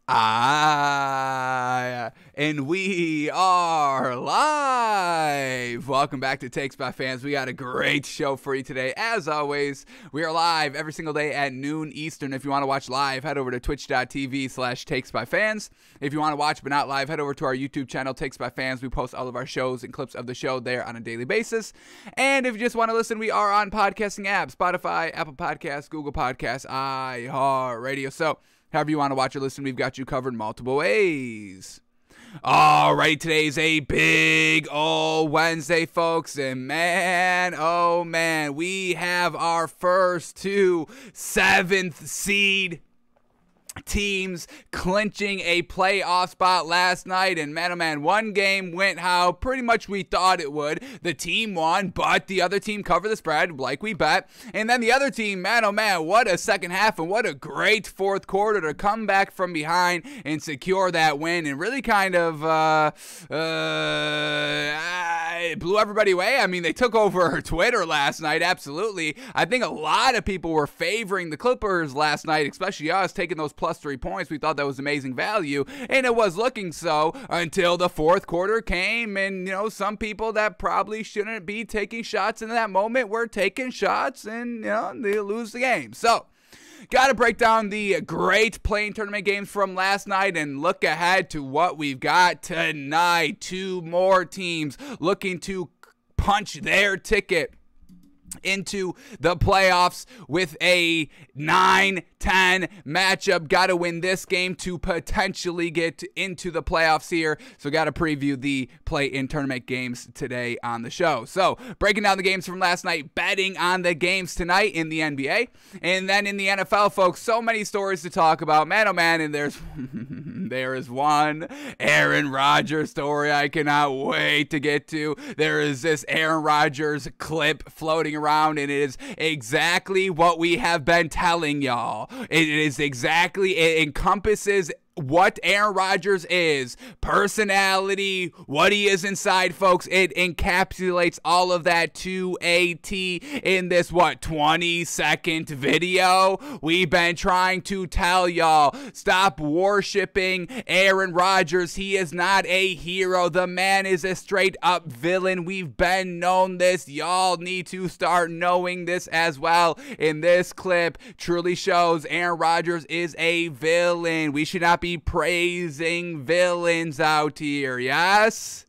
And we are live. Welcome back to Takes by Fans. We got a great show for you today. As always, we are live every single day at noon Eastern. If you want to watch live, head over to twitch.tv/takesbyfans. If you want to watch but not live, head over to our YouTube channel, Takes by Fans. We post all of our shows and clips of the show there on a daily basis. And if you just want to listen, we are on podcasting apps, Spotify, Apple Podcasts, Google Podcasts, iHeartRadio. So however you want to watch or listen, we've got you covered multiple ways. All right, today's a big old Wednesday, folks, and man, oh man, we have our first two 7th seed teams clinching a playoff spot last night. And man, oh man, one game went how pretty much we thought it would. The team won, but the other team covered the spread like we bet. And then the other team, man, oh man, what a second half and what a great fourth quarter to come back from behind and secure that win and really kind of it blew everybody away. I mean, they took over Twitter last night, absolutely. I think a lot of people were favoring the Clippers last night, especially us, taking those plus 3 points. We thought that was amazing value, and it was looking so until the fourth quarter came, and, you know, some people that probably shouldn't be taking shots in that moment were taking shots, and, you know, they lose the game. So, got to break down the great play-in tournament games from last night and look ahead to what we've got tonight. Two more teams looking to punch their ticket into the playoffs with a 9-10 matchup. Got to win this game to potentially get into the playoffs here. So got to preview the play-in tournament games today on the show. So breaking down the games from last night, betting on the games tonight in the NBA. And then in the NFL, folks, so many stories to talk about. Man, oh man, and there's there is one Aaron Rodgers story I cannot wait to get to. There is this Aaron Rodgers clip floating around, and it is exactly what we have been telling y'all. It is exactly, it encompasses what Aaron Rodgers is, personality, what he is inside, folks. It encapsulates all of that to a T in this, 20-second video. We've been trying to tell y'all, stop worshiping Aaron Rodgers. He is not a hero. The man is a straight up villain. We've been known this. Y'all need to start knowing this as well. And this clip truly shows Aaron Rodgers is a villain. We should not be praising villains out here, yes?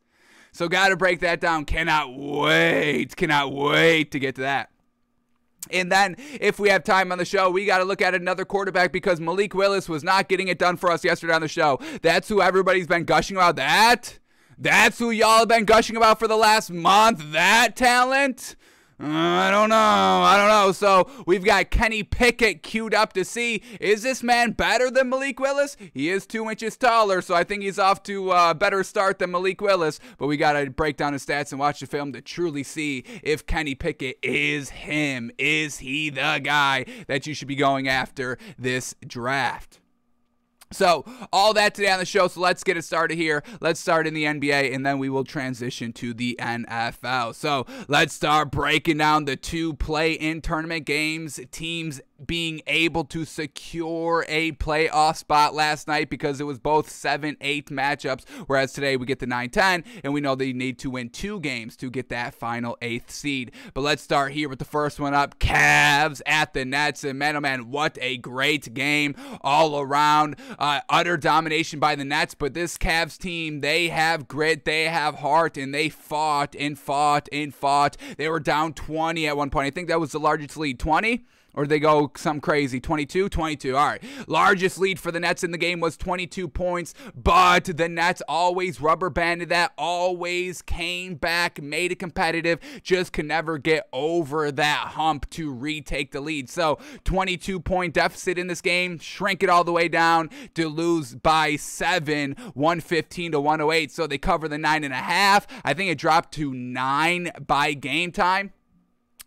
So got to break that down. Cannot wait to get to that. And then, if we have time on the show, we got to look at another quarterback because Malik Willis was not getting it done for us yesterday on the show. That's who everybody's been gushing about. That's who y'all have been gushing about for the last month. That talent? I don't know. So we've got Kenny Pickett queued up to see, is this man better than Malik Willis? He is 2 inches taller, so I think he's off to a better start than Malik Willis. But we got to break down his stats and watch the film to truly see if Kenny Pickett is him. Is he the guy that you should be going after this draft? So, all that today on the show, so let's get it started here. Let's start in the NBA, and then we will transition to the NFL. So, let's start breaking down the two play-in tournament games, teams being able to secure a playoff spot last night because it was both 7-8 matchups, whereas today we get the 9-10, and we know they need to win 2 games to get that final 8th seed. But let's start here with the first one up, Cavs at the Nets, and man, oh man, what a great game all around. Utter domination by the Nets, but this Cavs team, they have grit, they have heart, and they fought and fought and fought. They were down 20 at one point. I think that was the largest lead, 20? Or did they go some crazy? 22? 22. All right. Largest lead for the Nets in the game was 22 points, but the Nets always rubber banded that, always came back, made it competitive, just could never get over that hump to retake the lead. So 22-point deficit in this game, shrink it all the way down to lose by 7, 115 to 108. So they cover the 9.5. I think it dropped to 9 by game time.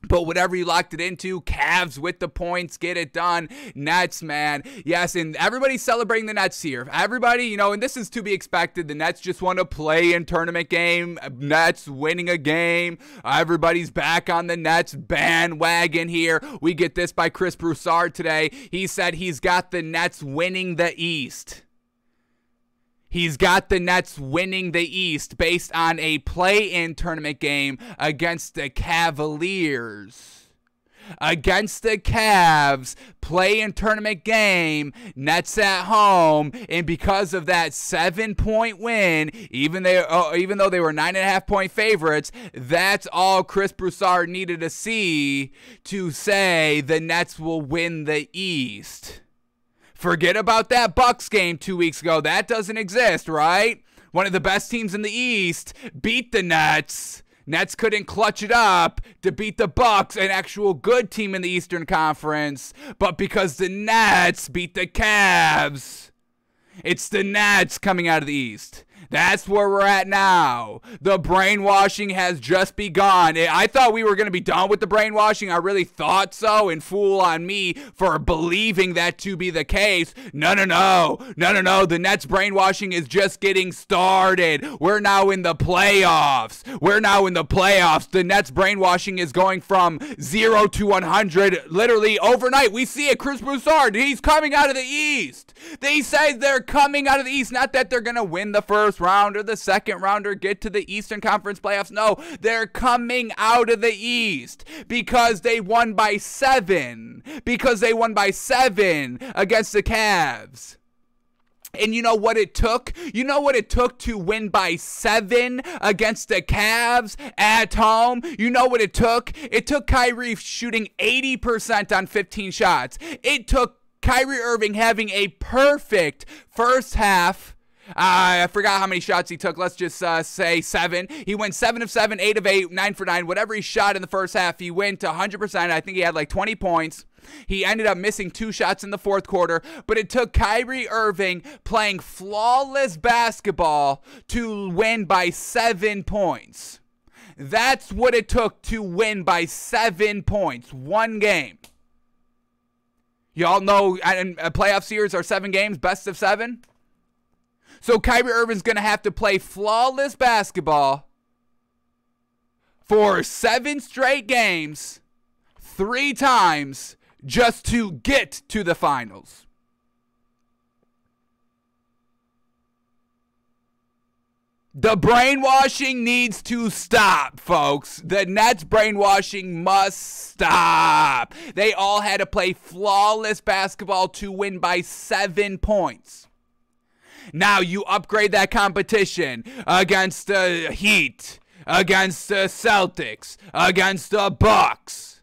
But whatever you locked it into, Cavs with the points, get it done. Nets, man. Yes, and everybody's celebrating the Nets here. Everybody, you know, and this is to be expected. The Nets just want to play in tournament game. Nets winning a game. Everybody's back on the Nets bandwagon here. We get this by Chris Broussard today. He said he's got the Nets winning the East. He's got the Nets winning the East based on a play-in tournament game against the Cavaliers. Against the Cavs, play-in tournament game, Nets at home, and because of that 7-point win, even though they were 9.5-point favorites, that's all Chris Broussard needed to see to say the Nets will win the East. Forget about that Bucks game 2 weeks ago. That doesn't exist, right? One of the best teams in the East beat the Nets. Nets couldn't clutch it up to beat the Bucks, an actual good team in the Eastern Conference. But because the Nets beat the Cavs, it's the Nets coming out of the East. That's where we're at now. The brainwashing has just begun. I thought we were going to be done with the brainwashing. I really thought so, and fool on me for believing that to be the case. No. The Nets brainwashing is just getting started. We're now in the playoffs. The Nets brainwashing is going from 0 to 100 literally overnight. We see it. Chris Broussard, he's coming out of the East. They say they're coming out of the East. Not that they're going to win the first round or the second round or get to the Eastern Conference playoffs. No, they're coming out of the East because they won by 7. Because they won by 7 against the Cavs. And you know what it took? You know what it took to win by 7 against the Cavs at home? You know what it took? It took Kyrie shooting 80% on 15 shots. It took Kyrie Irving having a perfect first half. I forgot how many shots he took. Let's just say 7. He went 7 of 7, 8 of 8, 9 for 9. Whatever he shot in the first half, he went to 100%. I think he had like 20 points. He ended up missing 2 shots in the fourth quarter, but it took Kyrie Irving playing flawless basketball to win by 7 points. That's what it took to win by 7 points. One game. Y'all know playoff series are 7 games, best of 7. So Kyrie Irving's going to have to play flawless basketball for 7 straight games, 3 times, just to get to the finals. The brainwashing needs to stop, folks. The Nets brainwashing must stop. They all had to play flawless basketball to win by 7 points. Now you upgrade that competition against the Heat, against the Celtics, against the Bucks.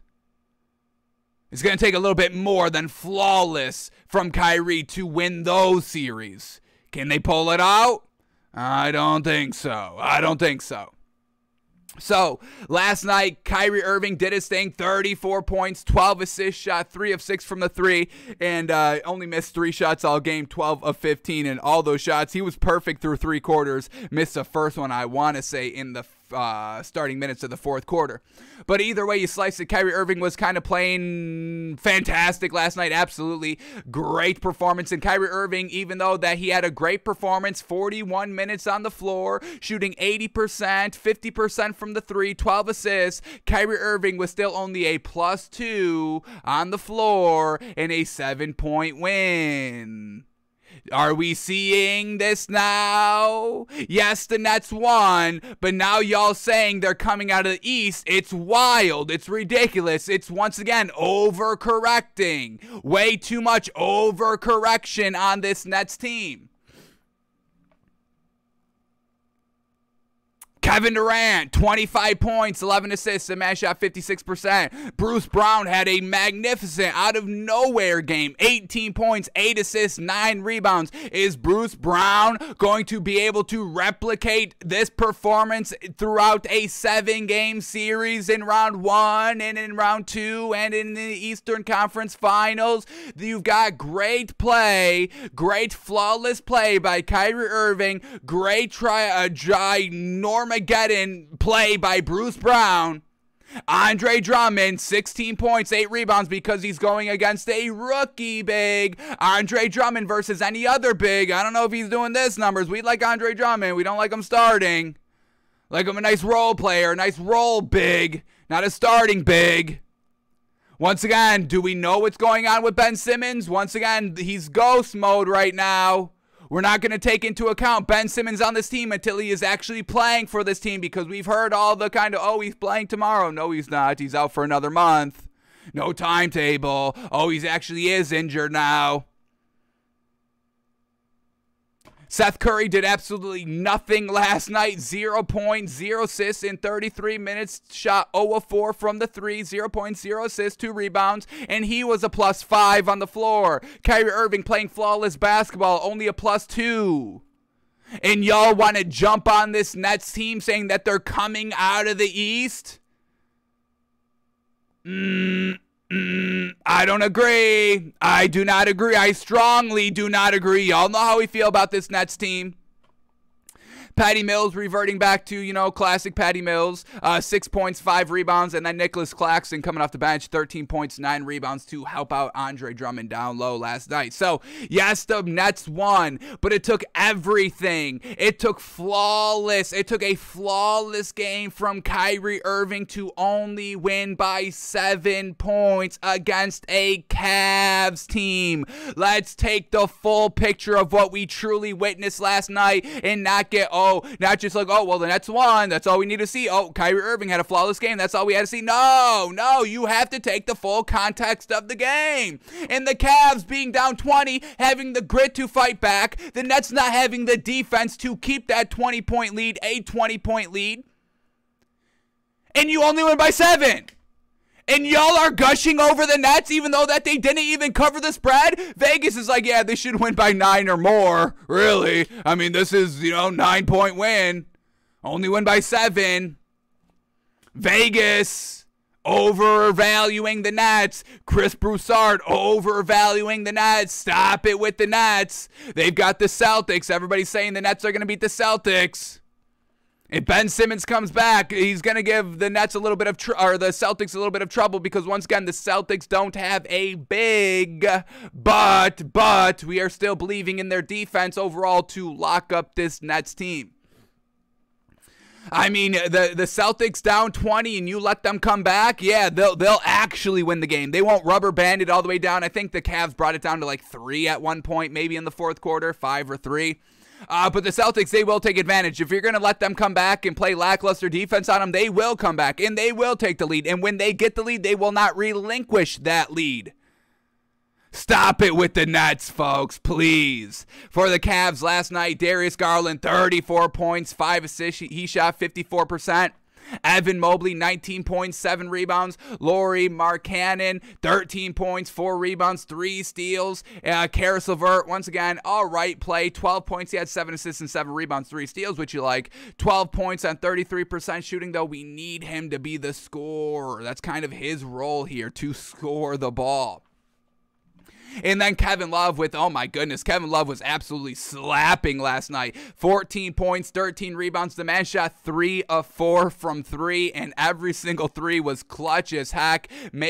It's going to take a little bit more than flawless from Kyrie to win those series. Can they pull it out? I don't think so. So, last night, Kyrie Irving did his thing, 34 points, 12 assists, shot 3 of 6 from the 3, and only missed 3 shots all game, 12 of 15, and all those shots. He was perfect through 3 quarters, missed the first one, I want to say, in the starting minutes of the fourth quarter. But either way you slice it, Kyrie Irving was kind of playing fantastic last night. Absolutely great performance. And Kyrie Irving, even though that he had a great performance, 41 minutes on the floor, shooting 80%, 50% from the 3, 12 assists, Kyrie Irving was still only a +2 on the floor in a 7-point win. Are we seeing this now? Yes, the Nets won, but now y'all saying they're coming out of the East. It's wild. It's ridiculous. It's once again overcorrecting. Way too much overcorrection on this Nets team. Kevin Durant, 25 points, 11 assists, a man shot 56%. Bruce Brown had a magnificent out-of-nowhere game, 18 points, 8 assists, 9 rebounds. Is Bruce Brown going to be able to replicate this performance throughout a 7-game series in round 1 and in round 2 and in the Eastern Conference Finals? You've got great play, great flawless play by Kyrie Irving, great ginormous play by Bruce Brown. Andre Drummond, 16 points, 8 rebounds because he's going against a rookie big. Andre Drummond versus any other big. I don't know if he's doing this numbers. We like Andre Drummond. We don't like him starting. Like him a nice role player, nice role big, not a starting big. Once again, do we know what's going on with Ben Simmons? Once again, he's ghost mode right now. We're not going to take into account Ben Simmons on this team until he is actually playing for this team, because we've heard all the kind of, oh, he's playing tomorrow. No, he's not. He's out for another month. No timetable. Oh, he actually is injured now. Seth Curry did absolutely nothing last night. 0 points, 0 assists in 33 minutes. Shot 0 of 4 from the 3. 0 points, 0 assists, 2 rebounds. And he was a +5 on the floor. Kyrie Irving playing flawless basketball, only a +2. And y'all want to jump on this Nets team saying that they're coming out of the East? I don't agree. I do not agree. I strongly do not agree. Y'all know how we feel about this Nets team. Patty Mills reverting back to, classic Patty Mills. 6 points, 5 rebounds. And then Nicholas Claxton coming off the bench, 13 points, 9 rebounds to help out Andre Drummond down low last night. So, yes, the Nets won, but it took everything. It took a flawless game from Kyrie Irving to only win by 7 points against a Cavs team. Let's take the full picture of what we truly witnessed last night and not get, not just like, well, the Nets won. That's all we need to see. Oh, Kyrie Irving had a flawless game. That's all we had to see. No, you have to take the full context of the game. And the Cavs being down 20, having the grit to fight back. The Nets not having the defense to keep that 20-point lead, a 20-point lead. And you only win by 7. And y'all are gushing over the Nets even though that they didn't even cover the spread? Vegas is like, yeah, they should win by 9 or more. Really? I mean, this is, 9-point win. Only win by 7. Vegas overvaluing the Nets. Chris Broussard overvaluing the Nets. Stop it with the Nets. They've got the Celtics. Everybody's saying the Nets are going to beat the Celtics. If Ben Simmons comes back, he's going to give the Nets a little bit of the Celtics a little bit of trouble, because once again, the Celtics don't have a big, but we are still believing in their defense overall to lock up this Nets team. I mean, the Celtics down 20 and you let them come back, yeah, they'll actually win the game. They won't rubber band it all the way down. I think the Cavs brought it down to like 3 at one point, maybe in the fourth quarter, 5 or 3. But the Celtics, they will take advantage. If you're going to let them come back and play lackluster defense on them, they will come back and they will take the lead. And when they get the lead, they will not relinquish that lead. Stop it with the Nets, folks, please. For the Cavs last night, Darius Garland, 34 points, 5 assists. He shot 54%. Evan Mobley, 19 points, 7 rebounds. Lauri Markkanen, 13 points, 4 rebounds, 3 steals. Karis LeVert, once again, all right play. 12 points. He had 7 assists and 7 rebounds, 3 steals, which you like. 12 points on 33% shooting, though. We need him to be the scorer. That's kind of his role here, to score the ball. And then Kevin Love with, oh my goodness, Kevin Love was absolutely slapping last night. 14 points, 13 rebounds. The man shot 3 of 4 from 3, and every single 3 was clutch as heck,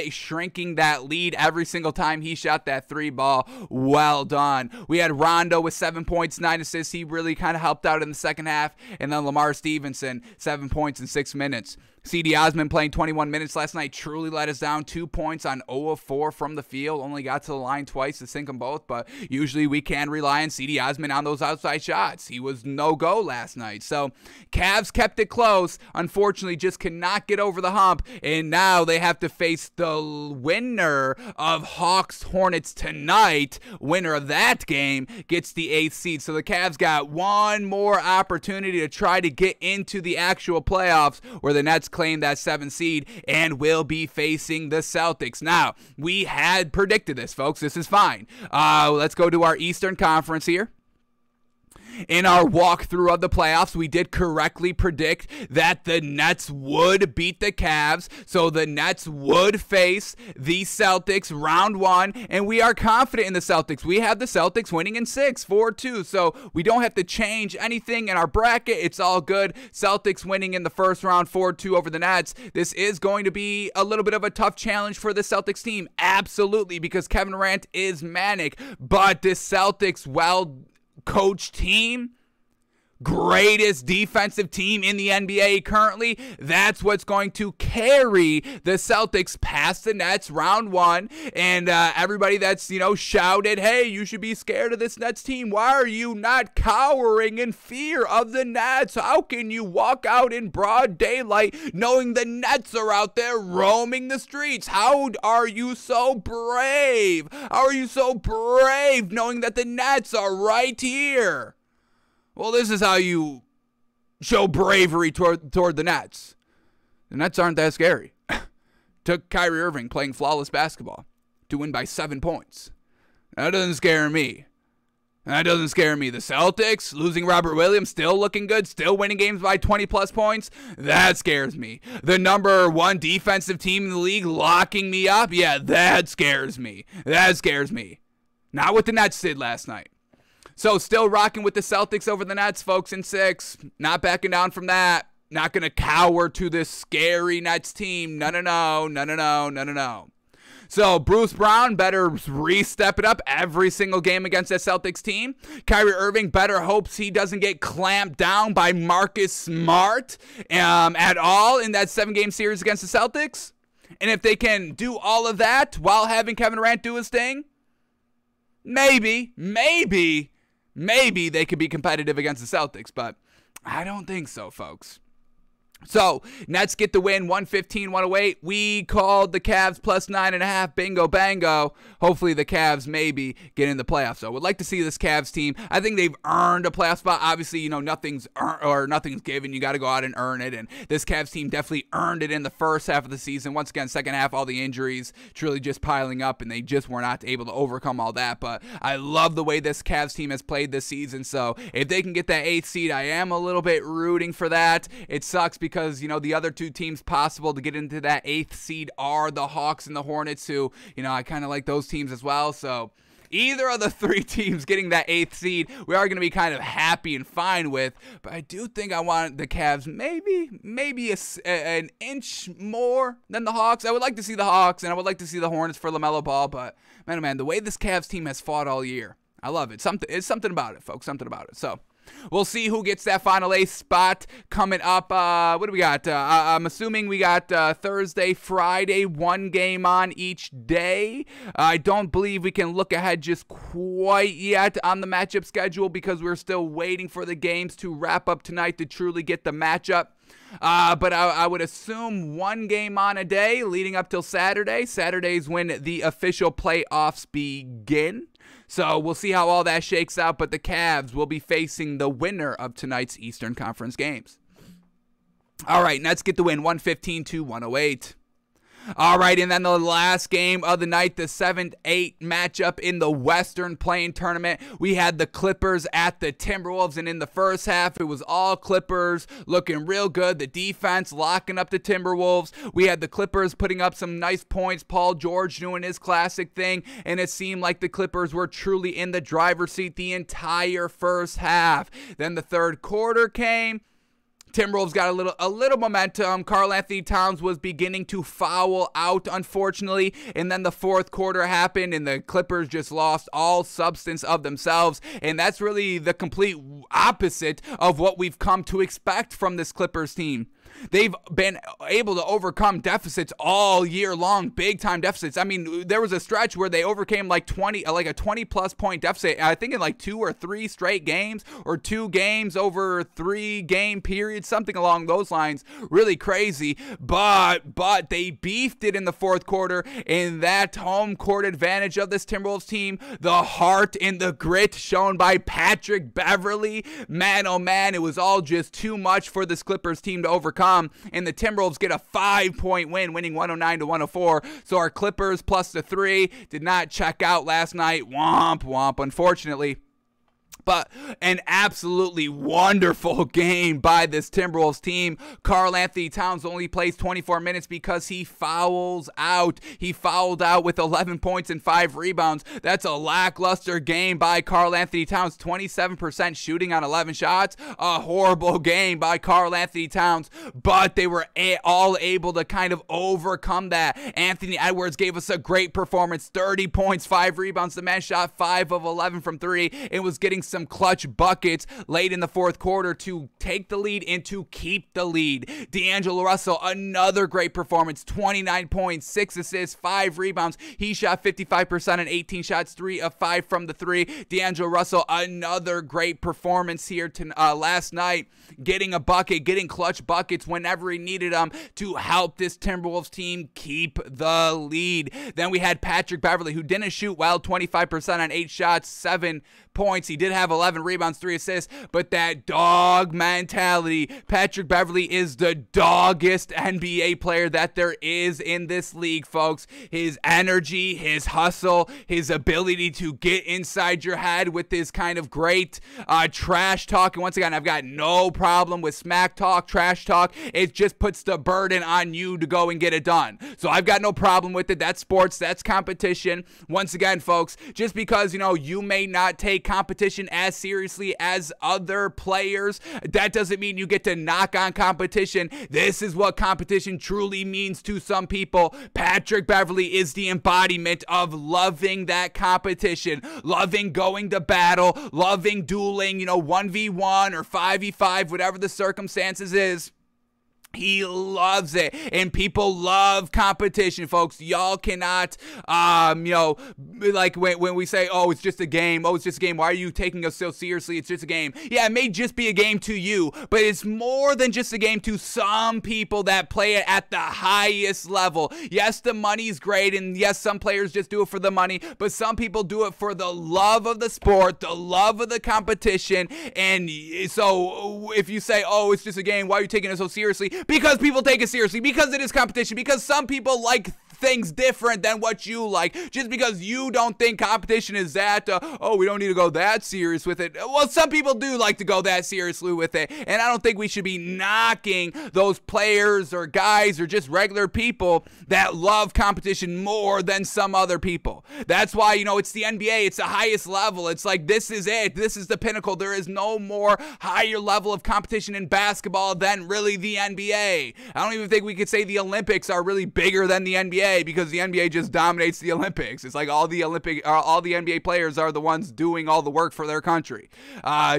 shrinking that lead every single time he shot that 3 ball. Well done. We had Rondo with 7 points, 9 assists. He really kind of helped out in the second half. And then Lamar Stevenson, 7 points in 6 minutes. C.D. Osman playing 21 minutes last night truly let us down. 2 points on 0 of 4 from the field. Only got to the line twice to sink them both, but usually we can rely on C.D. Osman on those outside shots. He was no-go last night. So Cavs kept it close. Unfortunately, just cannot get over the hump, and now they have to face the winner of Hawks-Hornets tonight. Winner of that game gets the 8th seed. So the Cavs got one more opportunity to try to get into the actual playoffs, where the Nets claim that 7th seed and will be facing the Celtics. Now, we had predicted this, folks. This is fine. Let's go to our Eastern Conference here. In our walkthrough of the playoffs, we did correctly predict that the Nets would beat the Cavs, so the Nets would face the Celtics round 1, and we are confident in the Celtics. We have the Celtics winning in 6, 4-2, so we don't have to change anything in our bracket. It's all good. Celtics winning in the first round, 4-2 over the Nets. This is going to be a little bit of a tough challenge for the Celtics team, absolutely, because Kevin Durant is manic, but this Celtics, coach team greatest defensive team in the NBA currently. That's what's going to carry the Celtics past the Nets round one. And everybody that's, shouted, hey, you should be scared of this Nets team. Why are you not cowering in fear of the Nets? How can you walk out in broad daylight knowing the Nets are out there roaming the streets? How are you so brave? How are you so brave knowing that the Nets are right here? Well, this is how you show bravery toward the Nets. The Nets aren't that scary. Took Kyrie Irving playing flawless basketball to win by 7 points. That doesn't scare me. That doesn't scare me. The Celtics, losing Robert Williams, still looking good, still winning games by 20-plus points. That scares me. The number one defensive team in the league locking me up. Yeah, that scares me. That scares me. Not what the Nets did last night. So still rocking with the Celtics over the Nets, folks, in 6. Not backing down from that. Not going to cower to this scary Nets team. No. So Bruce Brown better re-step it up every single game against that Celtics team. Kyrie Irving better hopes he doesn't get clamped down by Marcus Smart at all in that 7-game series against the Celtics. And if they can do all of that while having Kevin Durant do his thing, maybe they could be competitive against the Celtics, but I don't think so, folks. So, Nets get the win, 115-108. We called the Cavs plus 9.5. Bingo, bango. Hopefully the Cavs maybe get in the playoffs. So, would like to see this Cavs team. I think they've earned a playoff spot. Obviously, nothing's earned or nothing's given. You got to go out and earn it. And this Cavs team definitely earned it in the first half of the season. Once again, second half, all the injuries truly just piling up, and they just were not able to overcome all that. But I love the way this Cavs team has played this season. So, if they can get that 8th seed, I am a little bit rooting for that. It sucks because, the other two teams possible to get into that 8th seed are the Hawks and the Hornets, who, I kind of like those teams as well. So either of the 3 teams getting that 8th seed, we are going to be kind of happy and fine with. But I do think I want the Cavs maybe an inch more than the Hawks. I would like to see the Hawks, and I would like to see the Hornets for LaMelo Ball. But, man, the way this Cavs team has fought all year, I love it. It's something about it, folks. Something about it. So we'll see who gets that final 8th spot coming up. What do we got? I'm assuming we got Thursday, Friday, 1 game on each day. I don't believe we can look ahead just quite yet on the matchup schedule because we're still waiting for the games to wrap up tonight to truly get the matchup. But I would assume 1 game on a day leading up till Saturday. Saturday's when the official playoffs begin. So we'll see how all that shakes out, but the Cavs will be facing the winner of tonight's Eastern Conference games. All right, Nets get the win, 115-108. All right, and then the last game of the night, the 7-8 matchup in the Western Play-In Tournament. We had the Clippers at the Timberwolves, and in the first half, it was all Clippers looking real good. The defense locking up the Timberwolves. We had the Clippers putting up some nice points. Paul George doing his classic thing, and it seemed like the Clippers were truly in the driver's seat the entire first half. Then the third quarter came. Timberwolves got a little momentum. Karl-Anthony Towns was beginning to foul out, unfortunately, and then the fourth quarter happened, and the Clippers just lost all substance of themselves, and that's really the complete opposite of what we've come to expect from this Clippers team. They've been able to overcome deficits all year long, big-time deficits. I mean, there was a stretch where they overcame like a 20-plus point deficit, I think in like 2 or 3 straight games, or 2 games over 3-game periods, something along those lines. Really crazy, but they beefed it in the fourth quarter, and that home court advantage of this Timberwolves team, the heart and the grit shown by Patrick Beverley, man, oh man, it was all just too much for this Clippers team to overcome. And the Timberwolves get a 5-point win, winning 109-104. So our Clippers plus the 3 did not check out last night. Womp, womp, unfortunately. But an absolutely wonderful game by this Timberwolves team. Karl-Anthony Towns only plays 24 minutes because he fouls out. He fouled out with 11 points and 5 rebounds. That's a lackluster game by Karl-Anthony Towns. 27% shooting on 11 shots. A horrible game by Karl-Anthony Towns. But they were all able to kind of overcome that. Anthony Edwards gave us a great performance. 30 points, 5 rebounds. The man shot 5 of 11 from 3 and was getting some clutch buckets late in the fourth quarter to take the lead and to keep the lead. D'Angelo Russell, another great performance, 29 points, 6 assists, 5 rebounds. He shot 55% on 18 shots, 3 of 5 from the 3. D'Angelo Russell, another great performance here last night, getting a bucket, getting clutch buckets whenever he needed them to help this Timberwolves team keep the lead. Then we had Patrick Beverley, who didn't shoot well, 25% on 8 shots, 7 points. He did have 11 rebounds, 3 assists, but that dog mentality. Patrick Beverley is the doggest NBA player that there is in this league, folks. His energy, his hustle, his ability to get inside your head with his kind of great trash talk. And once again, I've got no problem with smack talk, trash talk. It just puts the burden on you to go and get it done. So I've got no problem with it. That's sports. That's competition. Once again, folks, just because, you may not take competition as seriously as other players, that doesn't mean you get to knock on competition. This is what competition truly means to some people. Patrick Beverley is the embodiment of loving that competition, loving going to battle, loving dueling, 1v1 or 5v5, whatever the circumstances is. He loves it, and people love competition, folks. Y'all cannot, like when we say, oh, it's just a game. Oh, it's just a game. Why are you taking us so seriously? It's just a game. Yeah, it may just be a game to you, but it's more than just a game to some people that play it at the highest level. Yes, the money's great, and yes, some players just do it for the money, but some people do it for the love of the sport, the love of the competition. And so if you say, oh, it's just a game, why are you taking it so seriously? Because people take it seriously, because it is competition, because some people like things different than what you like. Just because you don't think competition is that, we don't need to go that serious with it. Well, some people do like to go that seriously with it, and I don't think we should be knocking those players or guys or just regular people that love competition more than some other people. That's why, it's the NBA. It's the highest level. It's like, this is it. This is the pinnacle. There is no more higher level of competition in basketball than really the NBA. I don't even think we could say the Olympics are really bigger than the NBA, because the NBA just dominates the Olympics. It's like all the NBA players are the ones doing all the work for their country.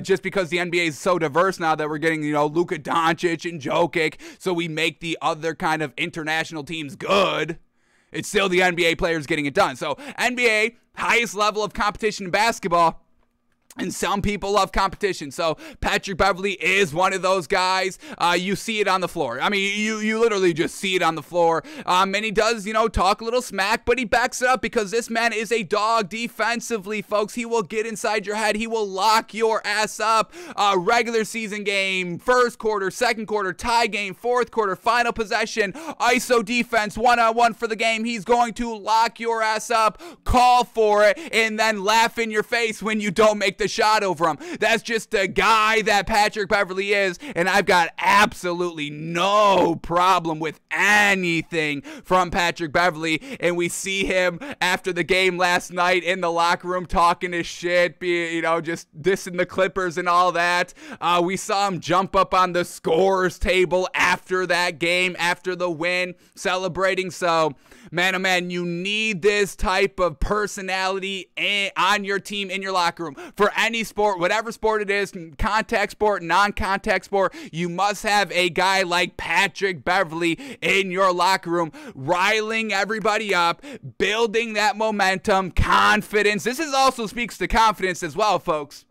Just because the NBA is so diverse now that we're getting, Luka Doncic and Jokic, so we make the other kind of international teams good. It's still the NBA players getting it done. So NBA, highest level of competition in basketball. And some people love competition. So Patrick Beverley is one of those guys. You see it on the floor. I mean, you literally just see it on the floor. And he does, talk a little smack, but he backs it up because this man is a dog defensively, folks. He will get inside your head. He will lock your ass up. Regular season game, first quarter, second quarter, tie game, fourth quarter, final possession, ISO defense, one-on-one for the game. He's going to lock your ass up, call for it, and then laugh in your face when you don't make the shot over him. That's just the guy that Patrick Beverley is, and I've got absolutely no problem with anything from Patrick Beverley. And we see him after the game last night in the locker room talking his shit, just dissing the Clippers and all that. We saw him jump up on the scores table after that game, after the win, celebrating. So, man, oh man, you need this type of personality on your team, in your locker room. For any sport, whatever sport it is, contact sport, non-contact sport, you must have a guy like Patrick Beverley in your locker room, riling everybody up, building that momentum, confidence. This also speaks to confidence as well, folks,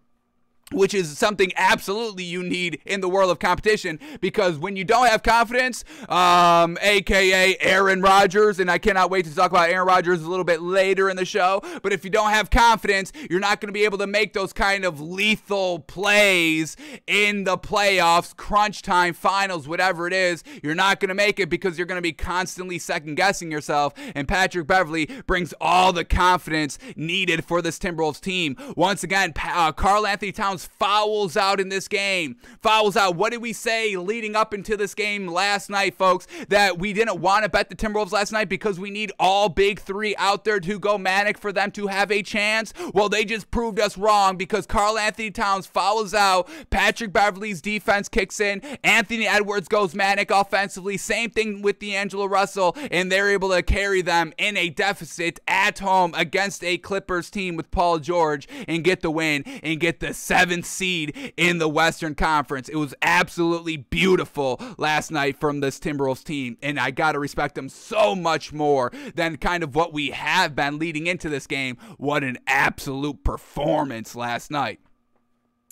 which is something absolutely you need in the world of competition, because when you don't have confidence, aka Aaron Rodgers, and I cannot wait to talk about Aaron Rodgers a little bit later in the show, but if you don't have confidence, you're not going to be able to make those kind of lethal plays in the playoffs, crunch time, finals, whatever it is. You're not going to make it because you're going to be constantly second guessing yourself, and Patrick Beverley brings all the confidence needed for this Timberwolves team. Once again, Karl-Anthony Towns Towns fouls out in this game. Fouls out. What did we say leading up into this game last night, folks? That we didn't want to bet the Timberwolves last night because we need all big three out there to go manic for them to have a chance? Well, they just proved us wrong because Karl-Anthony Towns fouls out. Patrick Beverley's defense kicks in. Anthony Edwards goes manic offensively. Same thing with D'Angelo Russell, and they're able to carry them in a deficit at home against a Clippers team with Paul George and get the win and get the 7th seed in the Western Conference. It was absolutely beautiful last night from this Timberwolves team, and I gotta respect them so much more than kind of what we have been leading into this game. What an absolute performance last night.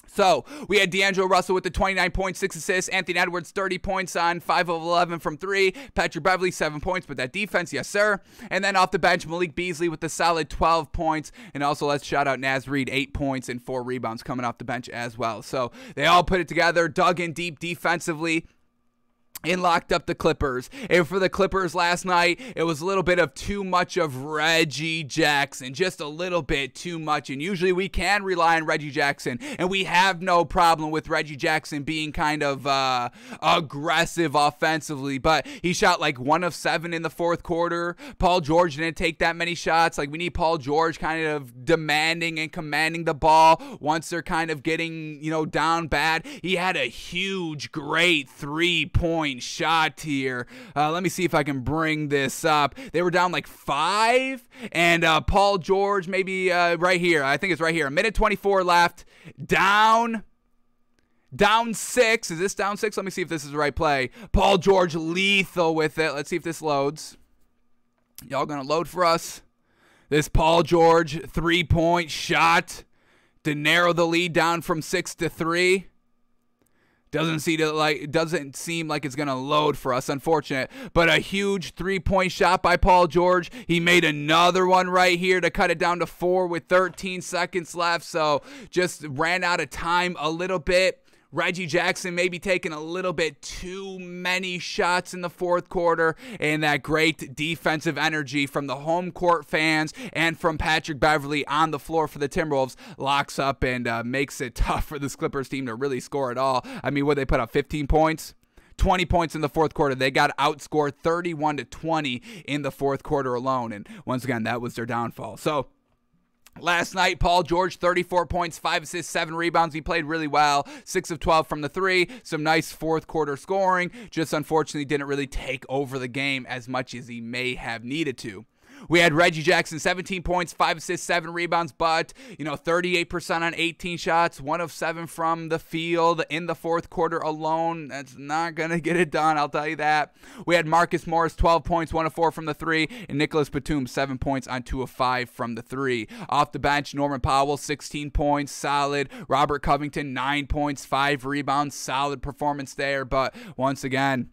So, we had D'Angelo Russell with the 29 points, 6 assists. Anthony Edwards, 30 points on 5 of 11 from 3. Patrick Beverley, 7 points, but that defense, yes, sir. And then off the bench, Malik Beasley with the solid 12 points. And also, let's shout out Naz Reid, 8 points and 4 rebounds coming off the bench as well. So, they all put it together, dug in deep defensively, and locked up the Clippers. And for the Clippers last night, it was a little bit of too much of Reggie Jackson. Just a little bit too much. And usually we can rely on Reggie Jackson. And we have no problem with Reggie Jackson being kind of aggressive offensively. But he shot like 1 of 7 in the 4th quarter. Paul George didn't take that many shots. Like, we need Paul George kind of demanding and commanding the ball once they're kind of getting, down bad. He had a huge, great 3-point shot here. Let me see if I can bring this up. They were down like 5, and Paul George maybe right here. I think it's right here. 1:24 left. Down 6. Is this down 6? Let me see if this is the right play. Paul George lethal with it. Let's see if this loads. Y'all gonna load for us? This Paul George 3-point shot to narrow the lead down from 6 to 3. Doesn't seem like it's gonna load for us, unfortunate. But a huge 3-point shot by Paul George. He made another one right here to cut it down to 4 with 13 seconds left. So just ran out of time a little bit. Reggie Jackson maybe taking a little bit too many shots in the 4th quarter, and that great defensive energy from the home court fans and from Patrick Beverley on the floor for the Timberwolves locks up and makes it tough for this Clippers team to really score at all. I mean, what, they put up 15 points? 20 points in the 4th quarter. They got outscored 31-20 in the 4th quarter alone, and once again, that was their downfall. So, last night, Paul George, 34 points, 5 assists, 7 rebounds. He played really well. 6 of 12 from the 3. Some nice 4th quarter scoring. Just unfortunately didn't really take over the game as much as he may have needed to. We had Reggie Jackson, 17 points, 5 assists, 7 rebounds, but, 38% on 18 shots, 1 of 7 from the field in the 4th quarter alone. That's not going to get it done, I'll tell you that. We had Marcus Morris, 12 points, 1 of 4 from the 3, and Nicholas Batum, 7 points on 2 of 5 from the 3. Off the bench, Norman Powell, 16 points, solid. Robert Covington, 9 points, 5 rebounds, solid performance there, but once again,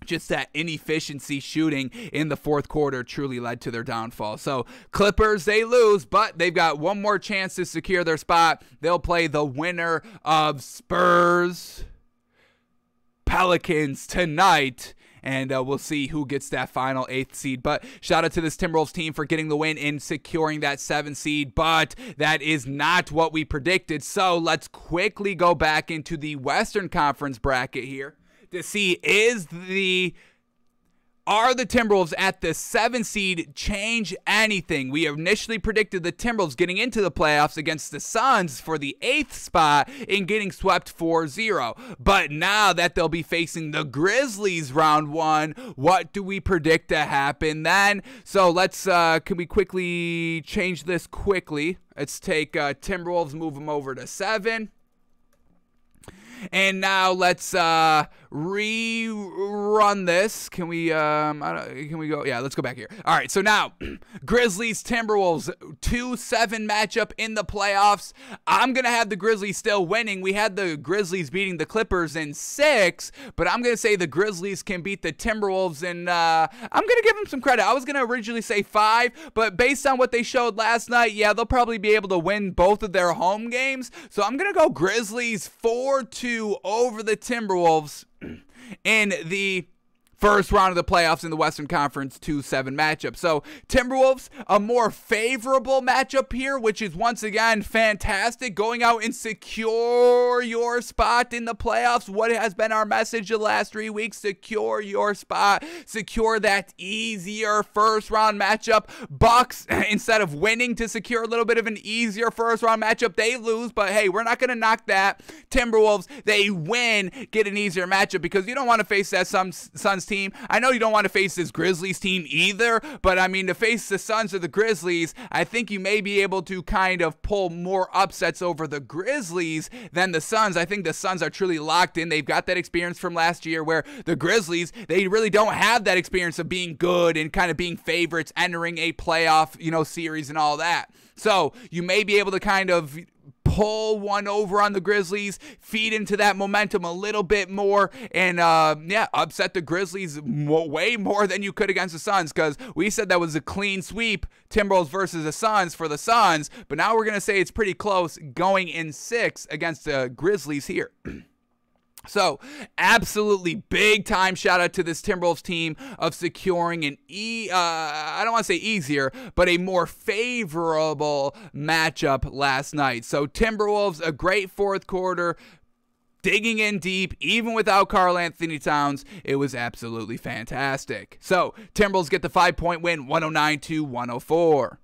just that inefficiency shooting in the 4th quarter truly led to their downfall. So Clippers, they lose, but they've got one more chance to secure their spot. They'll play the winner of Spurs Pelicans tonight, and we'll see who gets that final 8th seed. But shout out to this Timberwolves team for getting the win and securing that 7th seed, but that is not what we predicted. So let's quickly go back into the Western Conference bracket here to see are the Timberwolves at the 7th seed change anything? We initially predicted the Timberwolves getting into the playoffs against the Suns for the 8th spot and getting swept 4-0. But now that they'll be facing the Grizzlies round 1, what do we predict to happen then? So let's, can we quickly change this quickly? Let's take Timberwolves, move them over to 7. And now let's rerun this. Can we go? Yeah, let's go back here. All right, so now Grizzlies Timberwolves 2-7 matchup in the playoffs. I'm gonna have the Grizzlies still winning. We had the Grizzlies beating the Clippers in 6, but I'm gonna say the Grizzlies can beat the Timberwolves, and I'm gonna give them some credit. I was gonna originally say 5, but based on what they showed last night, yeah, they'll probably be able to win both of their home games. So I'm gonna go Grizzlies 4-2 over the Timberwolves in the first round of the playoffs in the Western Conference 2-7 matchup. So Timberwolves, a more favorable matchup here, which is once again fantastic. Going out and secure your spot in the playoffs. What has been our message the last 3 weeks? Secure your spot. Secure that easier first round matchup. Bucks, instead of winning to secure a little bit of an easier first round matchup, they lose. But hey, we're not going to knock that. Timberwolves, they win, get an easier matchup, because you don't want to face that Suns team. I know you don't want to face this Grizzlies team either, but I mean, to face the Suns or the Grizzlies, I think you may be able to kind of pull more upsets over the Grizzlies than the Suns. I think the Suns are truly locked in. They've got that experience from last year, where the Grizzlies, they really don't have that experience of being good and kind of being favorites, entering a playoff, series and all that. So you may be able to kind of pull one over on the Grizzlies, feed into that momentum a little bit more, and upset the Grizzlies way more than you could against the Suns, because we said that was a clean sweep, Timberwolves versus the Suns for the Suns, but now we're going to say it's pretty close, going in 6 against the Grizzlies here. So, absolutely big time shout out to this Timberwolves team of securing an I don't want to say easier, but a more favorable matchup last night. So, Timberwolves, a great fourth quarter, digging in deep, even without Karl-Anthony Towns. It was absolutely fantastic. So, Timberwolves get the 5-point win, 109-104.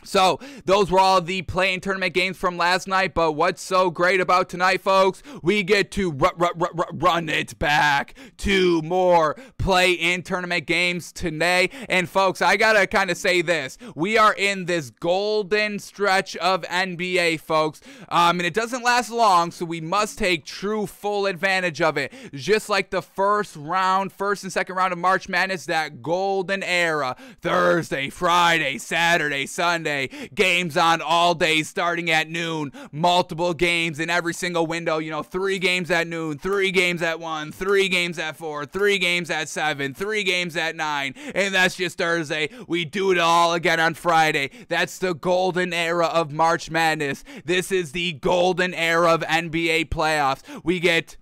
So, those were all the play-in tournament games from last night, but what's so great about tonight, folks? We get to run it back. 2 more play-in tournament games today, and folks, I gotta kind of say this. We are in this golden stretch of NBA, folks, and it doesn't last long, so we must take true full advantage of it. Just like the first and second round of March Madness, that golden era. Thursday, Friday, Saturday, Sunday. Games on all day starting at noon. Multiple games in every single window. 3 games at noon, 3 games at 1, 3 games at 4, 3 games at 7, 3 games at 9. And that's just Thursday. We do it all again on Friday. That's the golden era of March Madness. This is the golden era of NBA playoffs. We get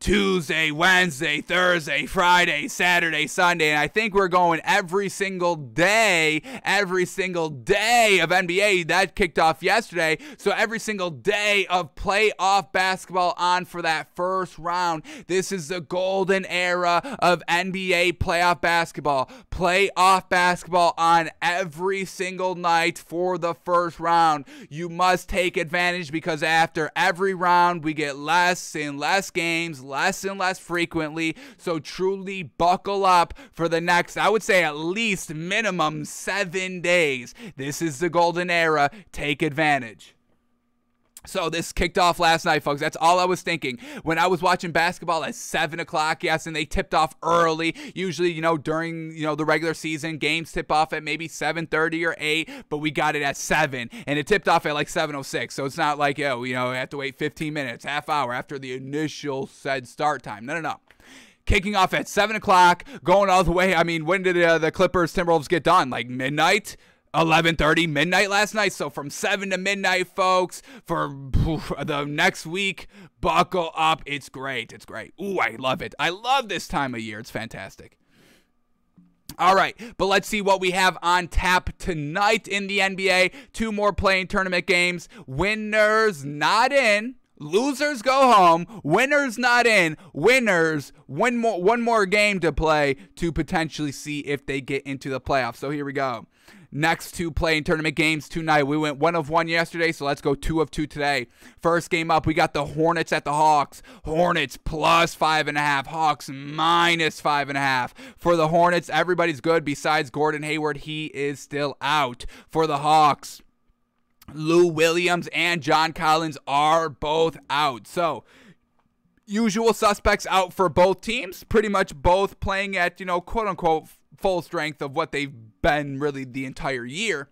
Tuesday, Wednesday, Thursday, Friday, Saturday, Sunday, and I think we're going every single day of NBA. That kicked off yesterday, so every single day of playoff basketball on for that first round. This is the golden era of NBA playoff basketball. Playoff basketball on every single night for the first round. You must take advantage, because after every round, we get less and less games, less and less frequently. So truly buckle up for the next, I would say, at least minimum 7 days. This is the golden era. Take advantage. So this kicked off last night, folks. That's all I was thinking when I was watching basketball at 7 o'clock. Yes, and they tipped off early. Usually, during, the regular season, games tip off at maybe 7:30 or 8, but we got it at 7, and it tipped off at like 7:06. So it's not like, we have to wait 15 minutes, half hour after the initial said start time. No. Kicking off at 7 o'clock, going all the way. I mean, when did the Clippers Timberwolves get done? Like midnight? 11:30 midnight last night. So from 7 to midnight, folks, for the next week, buckle up. It's great. Ooh, I love it. I love this time of year. It's fantastic. All right, but let's see what we have on tap tonight in the NBA. 2 more play-in tournament games. Winners not in. Losers go home. Winners not in. Winners, one more game to play to potentially see if they get into the playoffs. So here we go. Next 2 play-in tournament games tonight. We went 1 of 1 yesterday, so let's go 2 of 2 today. First game up, we got the Hornets at the Hawks. Hornets plus 5.5. Hawks minus 5.5. For the Hornets, everybody's good besides Gordon Hayward. He is still out. For the Hawks, Lou Williams and John Collins are both out. So, usual suspects out for both teams. Pretty much both playing at, quote-unquote, full strength of what they've been really the entire year.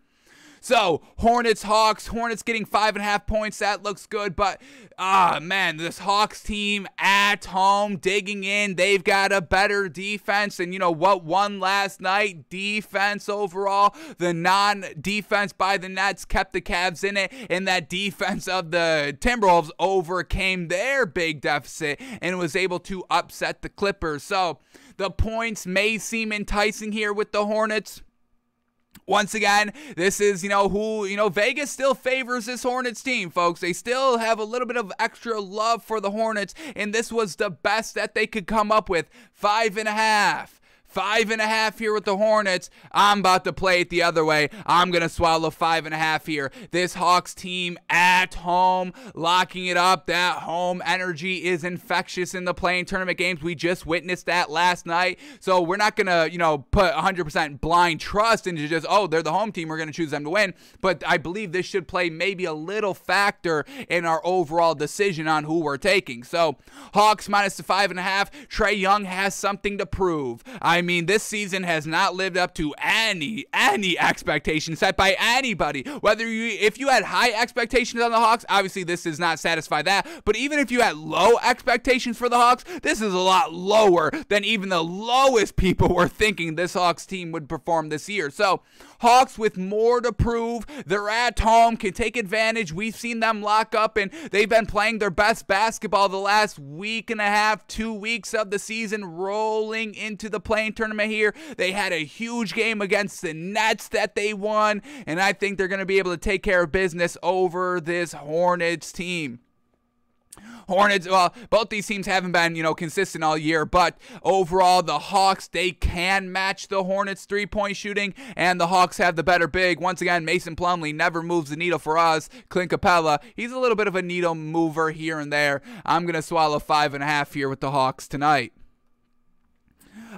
So, Hornets, Hawks. Hornets getting 5.5 points. That looks good. But, man, this Hawks team at home digging in. They've got a better defense. And you know what won last night? Defense overall. The non-defense by the Nets kept the Cavs in it. And that defense of the Timberwolves overcame their big deficit and was able to upset the Clippers. So, The points may seem enticing here with the Hornets. Once again, this is, Vegas still favors this Hornets team, folks. They still have a little bit of extra love for the Hornets, and this was the best that they could come up with. 5.5. 5.5 here with the Hornets. I'm about to play it the other way. I'm going to swallow 5.5 here. This Hawks team at home, locking it up. That home energy is infectious in the play-in tournament games. We just witnessed that last night. So we're not going to, put 100% blind trust into just, they're the home team, we're going to choose them to win. But I believe this should play maybe a little factor in our overall decision on who we're taking. So Hawks minus the 5.5. Trae Young has something to prove. I mean, this season has not lived up to any expectation set by anybody. If you had high expectations on the Hawks, obviously this does not satisfy that. But even if you had low expectations for the Hawks, this is a lot lower than even the lowest people were thinking this Hawks team would perform this year. So Hawks with more to prove. They're at home, can take advantage. We've seen them lock up, and they've been playing their best basketball the last week and a half, 2 weeks of the season, rolling into the play-in tournament here. They had a huge game against the Nets that they won, and I think they're going to be able to take care of business over this Hornets team. Hornets, well, both these teams haven't been, consistent all year, but overall, the Hawks, they can match the Hornets' three-point shooting, and the Hawks have the better big. Once again, Mason Plumlee never moves the needle for us. Clint Capella, he's a little bit of a needle mover here and there. I'm going to swallow 5.5 here with the Hawks tonight.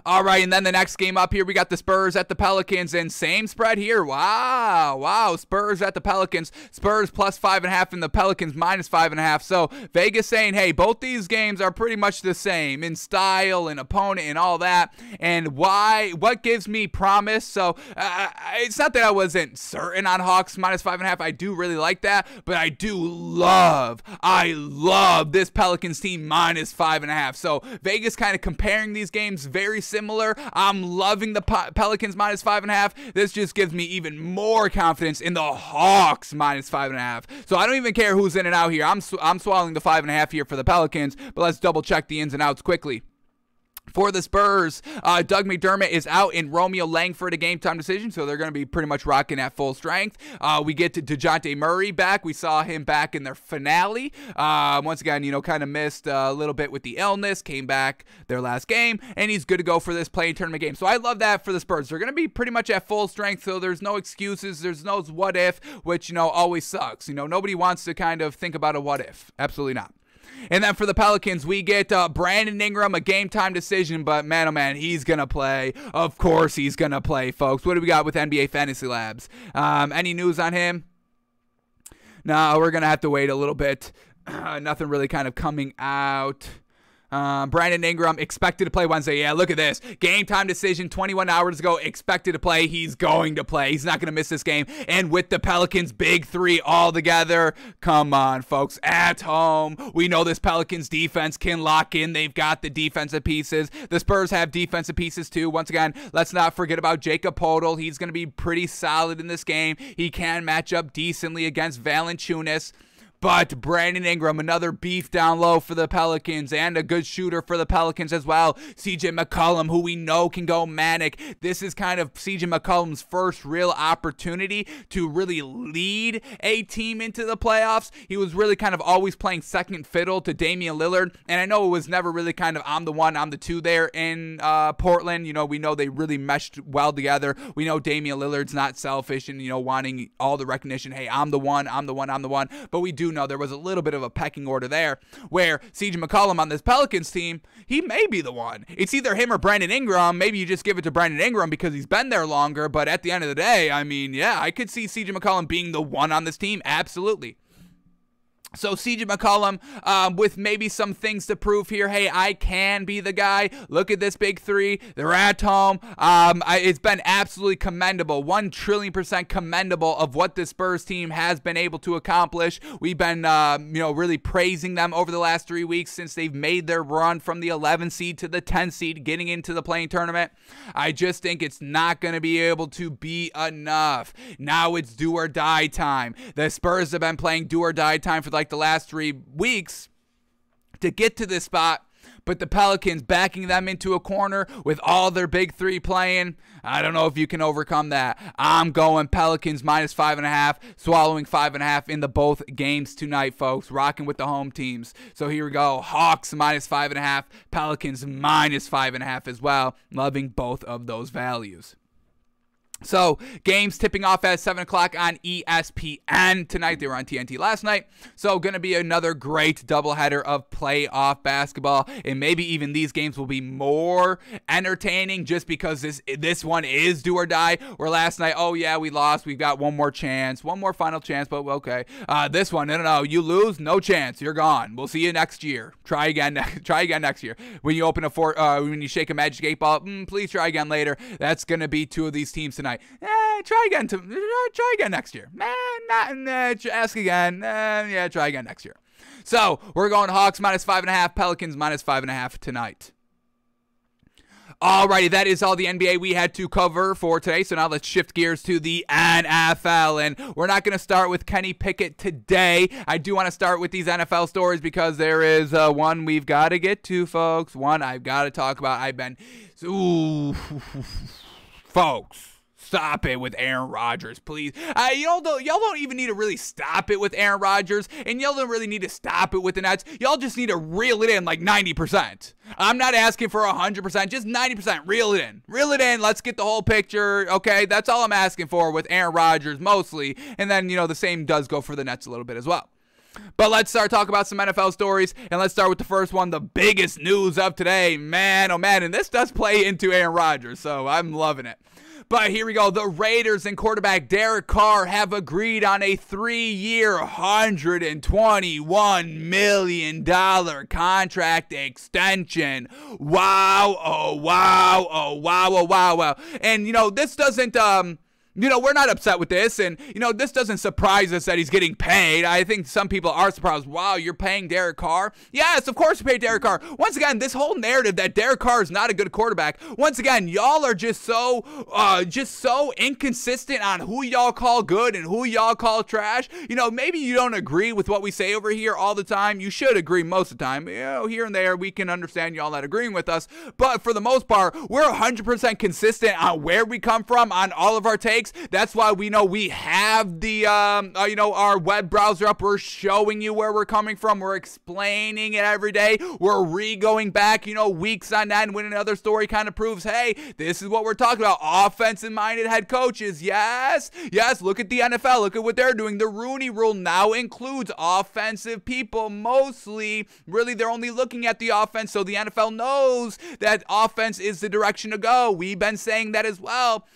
All right, and then the next game up here, we got the Spurs at the Pelicans, and same spread here. Wow, Spurs at the Pelicans. Spurs plus 5.5 and the Pelicans minus 5.5. So Vegas saying, hey, both these games are pretty much the same in style and opponent and all that. And what gives me promise? So it's not that I wasn't certain on Hawks minus 5.5. I do really like that, but I love this Pelicans team minus 5.5. So Vegas kind of comparing these games very similar. I'm loving the Pelicans minus 5.5. This just gives me even more confidence in the Hawks minus 5.5. So I don't even care who's in and out here. I'm swallowing the 5.5 here for the Pelicans, but let's double check the ins and outs quickly. For the Spurs, Doug McDermott is out in Romeo Langford, a game-time decision, so they're going to be pretty much rocking at full strength. We get to DeJounte Murray back. We saw him back in their finale. Once again, kind of missed a little bit with the illness, came back their last game, and he's good to go for this play-in tournament game. So I love that for the Spurs. They're going to be pretty much at full strength, so there's no excuses. There's no what if, which, always sucks. Nobody wants to kind of think about a what if. Absolutely not. And then for the Pelicans, we get Brandon Ingram, a game-time decision, but man, oh man, he's going to play. Of course he's going to play, folks. What do we got with NBA Fantasy Labs? Any news on him? No, we're going to have to wait a little bit. Nothing really kind of coming out. Brandon Ingram expected to play Wednesday. Yeah, look at this. Game time decision 21 hours ago. Expected to play. He's going to play. He's not going to miss this game. And with the Pelicans, big three all together. Come on, folks. At home. We know this Pelicans defense can lock in. They've got the defensive pieces. The Spurs have defensive pieces too. Once again, let's not forget about Jakob Poeltl. He's going to be pretty solid in this game. He can match up decently against Valanciunas. But Brandon Ingram, another beef down low for the Pelicans and a good shooter for the Pelicans as well. CJ McCollum, who we know can go manic. This is kind of CJ McCollum's first real opportunity to really lead a team into the playoffs. He was really kind of always playing second fiddle to Damian Lillard. And I know it was never really kind of I'm the one, I'm the two there in Portland. We know they really meshed well together. We know Damian Lillard's not selfish and, wanting all the recognition. Hey, I'm the one, I'm the one, I'm the one. But we do know there was a little bit of a pecking order there where CJ McCollum on this Pelicans team, he may be the one. It's either him or Brandon Ingram. Maybe you just give it to Brandon Ingram because he's been there longer, but at the end of the day, I mean, yeah, I could see CJ McCollum being the one on this team. Absolutely. So CJ McCollum with maybe some things to prove here. Hey, I can be the guy. Look at this big three. They're at home. It's been absolutely commendable. 1,000,000,000% commendable of what the Spurs team has been able to accomplish. We've been, really praising them over the last 3 weeks since they've made their run from the 11 seed to the 10 seed, getting into the play-in tournament. I just think it's not going to be able to be enough. Now it's do or die time. The Spurs have been playing do or die time for the last 3 weeks to get to this spot. But the Pelicans backing them into a corner with all their big three playing, I don't know if you can overcome that. I'm going Pelicans minus 5.5, swallowing 5.5 in the both games tonight, folks. Rocking with the home teams. So here we go. Hawks minus 5.5, Pelicans minus 5.5 as well. Loving both of those values. So, games tipping off at 7 o'clock on ESPN tonight. They were on TNT last night. So, going to be another great doubleheader of playoff basketball. And maybe even these games will be more entertaining just because this one is do or die. Where last night, oh yeah, we lost. We've got one more chance. One more final chance, but okay. This one, no. You lose, no chance. You're gone. We'll see you next year. Try again next year. When you open when you shake a Magic 8 ball, please try again later. That's going to be two of these teams tonight. Try again next year. Ask again. Try again next year. So we're going Hawks minus 5.5, Pelicans minus 5.5 tonight. Alrighty, that is all the NBA we had to cover for today. So now let's shift gears to the NFL. And we're not going to start with Kenny Pickett today. I do want to start with these NFL stories because there is one we've got to get to, folks. One I've got to talk about. Folks. Stop it with Aaron Rodgers, please. Y'all don't even need to really stop it with Aaron Rodgers, and y'all don't really need to stop it with the Nets. Y'all just need to reel it in like 90%. I'm not asking for 100%, just 90%. Reel it in. Reel it in. Let's get the whole picture, okay? That's all I'm asking for with Aaron Rodgers mostly, and then, the same does go for the Nets a little bit as well. But let's start talking about some NFL stories, and let's start with the first one, the biggest news of today. Man, oh man, and this does play into Aaron Rodgers, so I'm loving it. But here we go. The Raiders and quarterback Derek Carr have agreed on a 3-year, $121 million contract extension. Wow, oh, wow, oh, wow, oh, wow, wow. And, this doesn't... we're not upset with this, and, this doesn't surprise us that he's getting paid. I think some people are surprised. Wow, you're paying Derek Carr? Yes, of course you pay Derek Carr. Once again, this whole narrative that Derek Carr is not a good quarterback, once again, y'all are just so inconsistent on who y'all call good and who y'all call trash. Maybe you don't agree with what we say over here all the time. You should agree most of the time. Here and there, we can understand y'all not agreeing with us, but for the most part, we're 100% consistent on where we come from on all of our takes. That's why we know we have the our web browser up. We're showing you where we're coming from. We're explaining it every day. We're going back weeks on end when another story kind of proves, hey, this is what we're talking about. Offensive minded head coaches. Yes, look at the NFL. Look at what they're doing. The Rooney Rule now includes offensive people mostly. Really, they're only looking at the offense, so the NFL knows that offense is the direction to go. We've been saying that as well.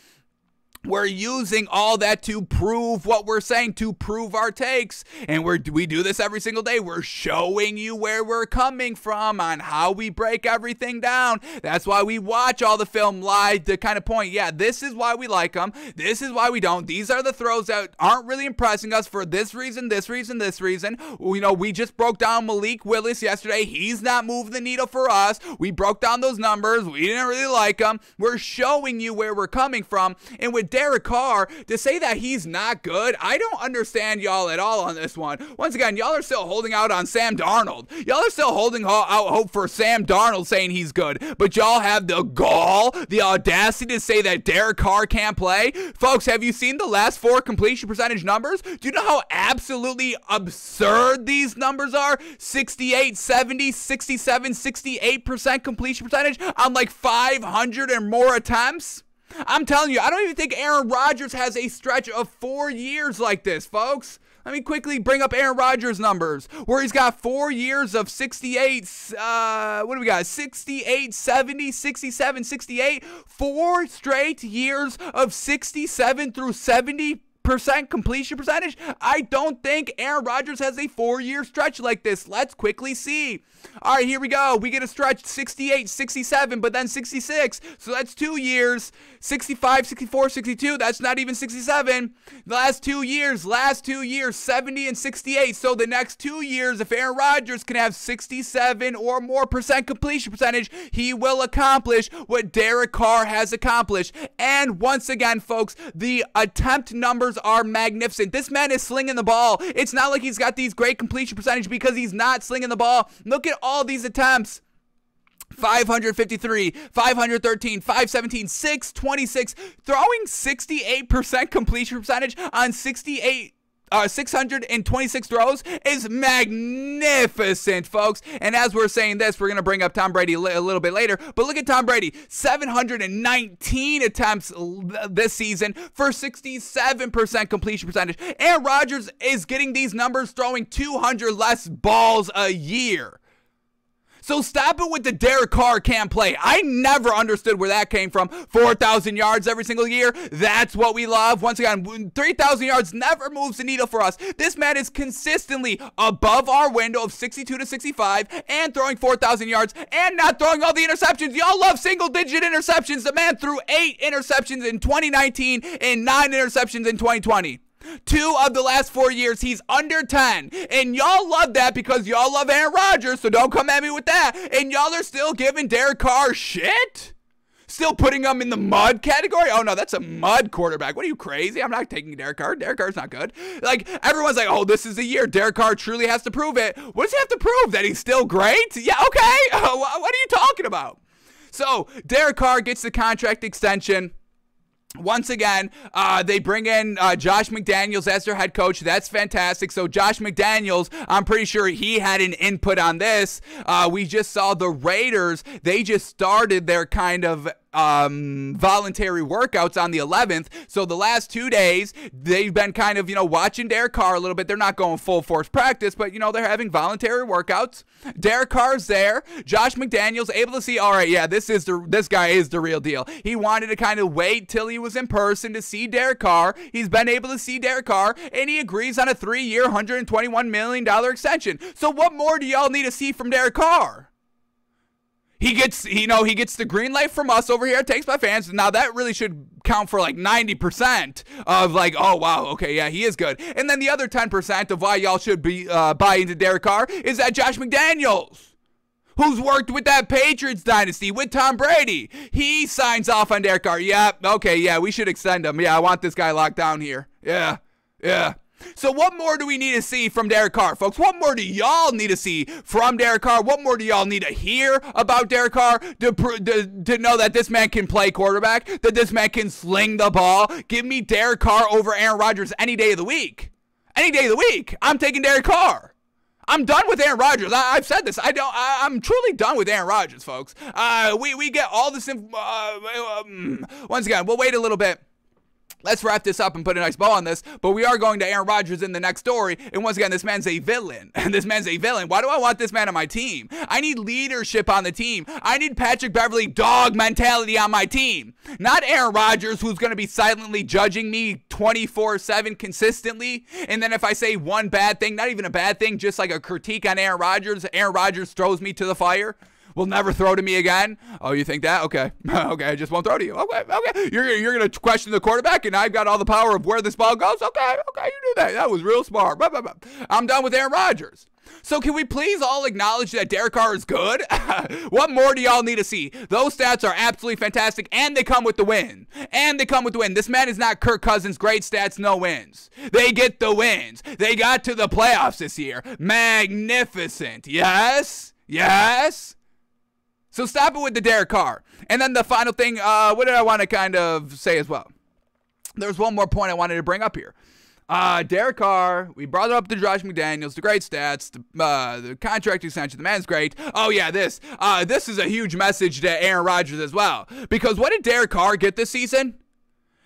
We're using all that to prove what we're saying, to prove our takes. And we do this every single day. We're showing you where we're coming from on how we break everything down. That's why we watch all the film live to kind of point, yeah, this is why we like them. This is why we don't. These are the throws that aren't really impressing us for this reason, this reason, this reason. We just broke down Malik Willis yesterday. He's not moving the needle for us. We broke down those numbers. We didn't really like them. We're showing you where we're coming from. And with Derek Carr, to say that he's not good, I don't understand y'all at all on this one. Once again, y'all are still holding out on Sam Darnold. Y'all are still holding out hope for Sam Darnold saying he's good, but y'all have the gall, the audacity to say that Derek Carr can't play. Folks, have you seen the last 4 completion percentage numbers? Do you know how absolutely absurd these numbers are? 68, 70, 67, 68% completion percentage on like 500 or more attempts? I'm telling you, I don't even think Aaron Rodgers has a stretch of 4 years like this, folks. Let me quickly bring up Aaron Rodgers' numbers, where he's got 4 years of 68, 68, 70, 67, 68, 4 straight years of 67 through 70% completion percentage. I don't think Aaron Rodgers has a 4-year stretch like this. Let's quickly see. All right, here we go. We get a stretch 68, 67, but then 66. So that's 2 years. 65, 64, 62. That's not even 67. The last 2 years, 70 and 68. So the next 2 years, if Aaron Rodgers can have 67 or more percent completion percentage, he will accomplish what Derek Carr has accomplished. And once again, folks, the attempt numbers are magnificent. This man is slinging the ball. It's not like he's got these great completion percentage because he's not slinging the ball. Look at all these attempts. 553, 513, 517, 626, throwing 68% completion percentage on 626 throws is magnificent, folks. And as we're saying this, we're going to bring up Tom Brady a little bit later. But look at Tom Brady, 719 attempts this season for 67% completion percentage. Aaron Rodgers is getting these numbers throwing 200 less balls a year. So stop it with the Derek Carr can't play. I never understood where that came from. 4,000 yards every single year. That's what we love. Once again, 3,000 yards never moves the needle for us. This man is consistently above our window of 62 to 65 and throwing 4,000 yards and not throwing all the interceptions. Y'all love single-digit interceptions. The man threw 8 interceptions in 2019 and 9 interceptions in 2020. 2 of the last 4 years, he's under 10. And y'all love that because y'all love Aaron Rodgers, so don't come at me with that. And y'all are still giving Derek Carr shit? Still putting him in the mud category? Oh, no, that's a mud quarterback. What are you, crazy? I'm not taking Derek Carr. Derek Carr's not good. Like, everyone's like, oh, this is the year. Derek Carr truly has to prove it. What does he have to prove? That he's still great? Yeah, okay. What are you talking about? So, Derek Carr gets the contract extension. Once again, they bring in Josh McDaniels as their head coach. That's fantastic. So Josh McDaniels, I'm pretty sure he had an input on this. We just saw the Raiders. They just started their kind of voluntary workouts on the 11th. So the last 2 days, they've been kind of, watching Derek Carr a little bit. They're not going full force practice, but, they're having voluntary workouts. Derek Carr's there. Josh McDaniels able to see, all right, yeah, this guy is the real deal. He wanted to kind of wait till he was in person to see Derek Carr. He's been able to see Derek Carr, and he agrees on a 3-year, $121 million extension. So what more do y'all need to see from Derek Carr? He gets the green light from us over here at Takes by Fans. Now, that really should count for like 90% of like, oh, wow, okay, yeah, he is good. And then the other 10% of why y'all should be buy into Derek Carr is that Josh McDaniels, who's worked with that Patriots dynasty with Tom Brady, he signs off on Derek Carr. Yeah, okay, yeah, we should extend him. Yeah, I want this guy locked down here. Yeah. So what more do we need to see from Derek Carr, folks? What more do y'all need to see from Derek Carr? What more do y'all need to hear about Derek Carr to know that this man can play quarterback, that this man can sling the ball? Give me Derek Carr over Aaron Rodgers any day of the week. Any day of the week. I'm taking Derek Carr. I'm done with Aaron Rodgers. I've said this. I'm truly done with Aaron Rodgers, folks. We get all this once again, we'll wait a little bit. Let's wrap this up and put a nice bow on this, but we are going to Aaron Rodgers in the next story, and once again, this man's a villain. This man's a villain. Why do I want this man on my team? I need leadership on the team. I need Patrick Beverley dog mentality on my team. Not Aaron Rodgers, who's going to be silently judging me 24/7 consistently, and then if I say one bad thing, not even a bad thing, just like a critique on Aaron Rodgers throws me to the fire. Will never throw to me again. Oh, you think that? Okay. Okay, I just won't throw to you. Okay. You're going to question the quarterback, and I've got all the power of where this ball goes? Okay, you do that. That was real smart. I'm done with Aaron Rodgers. So can we please all acknowledge that Derek Carr is good? What more do y'all need to see? Those stats are absolutely fantastic, and they come with the win. This man is not Kirk Cousins. Great stats, no wins. They get the wins. They got to the playoffs this year. Magnificent. Yes. So stop it with the Derek Carr. And then the final thing, what did I want to kind of say as well? There's one more point I wanted to bring up here. Derek Carr, we brought up to Josh McDaniels, the great stats, the contract extension, the man's great. Oh yeah, this is a huge message to Aaron Rodgers as well. Because what did Derek Carr get this season?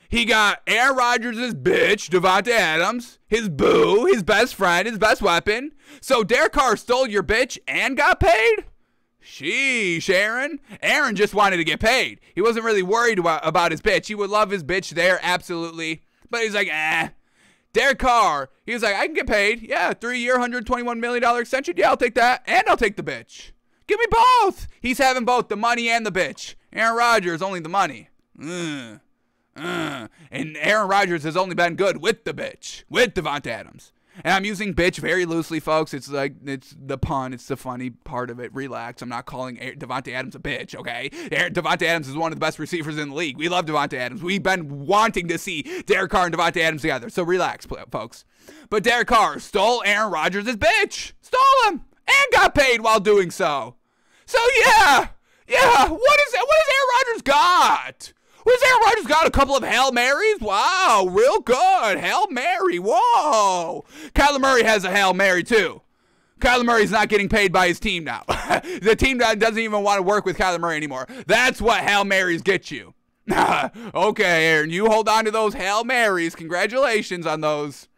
He got Aaron Rodgers' bitch, Davante Adams, his boo, his best friend, his best weapon. So Derek Carr stole your bitch and got paid? Sheesh, Aaron. Aaron just wanted to get paid. He wasn't really worried about his bitch. He would love his bitch there, absolutely. But he's like, Derek Carr, he was like, I can get paid. Yeah, 3-year, $121 million extension. Yeah, I'll take that. And I'll take the bitch. Give me both. He's having both, the money and the bitch. Aaron Rodgers, only the money. And Aaron Rodgers has only been good with the bitch, with Davante Adams. And I'm using bitch very loosely, folks. It's the pun. It's the funny part of it. Relax. I'm not calling Davante Adams a bitch, okay? Davante Adams is one of the best receivers in the league. We love Davante Adams. We've been wanting to see Derek Carr and Davante Adams together. So relax, folks. But Derek Carr stole Aaron Rodgers' bitch. Stole him. And got paid while doing so. So yeah. Yeah, what is Aaron Rodgers got? What has Aaron Rodgers got? A couple of Hail Marys? Wow, real good. Hail Mary, whoa. Kyler Murray has a Hail Mary too. Kyler Murray's not getting paid by his team now. The team doesn't even want to work with Kyler Murray anymore. That's what Hail Marys get you. Okay, Aaron, you hold on to those Hail Marys. Congratulations on those.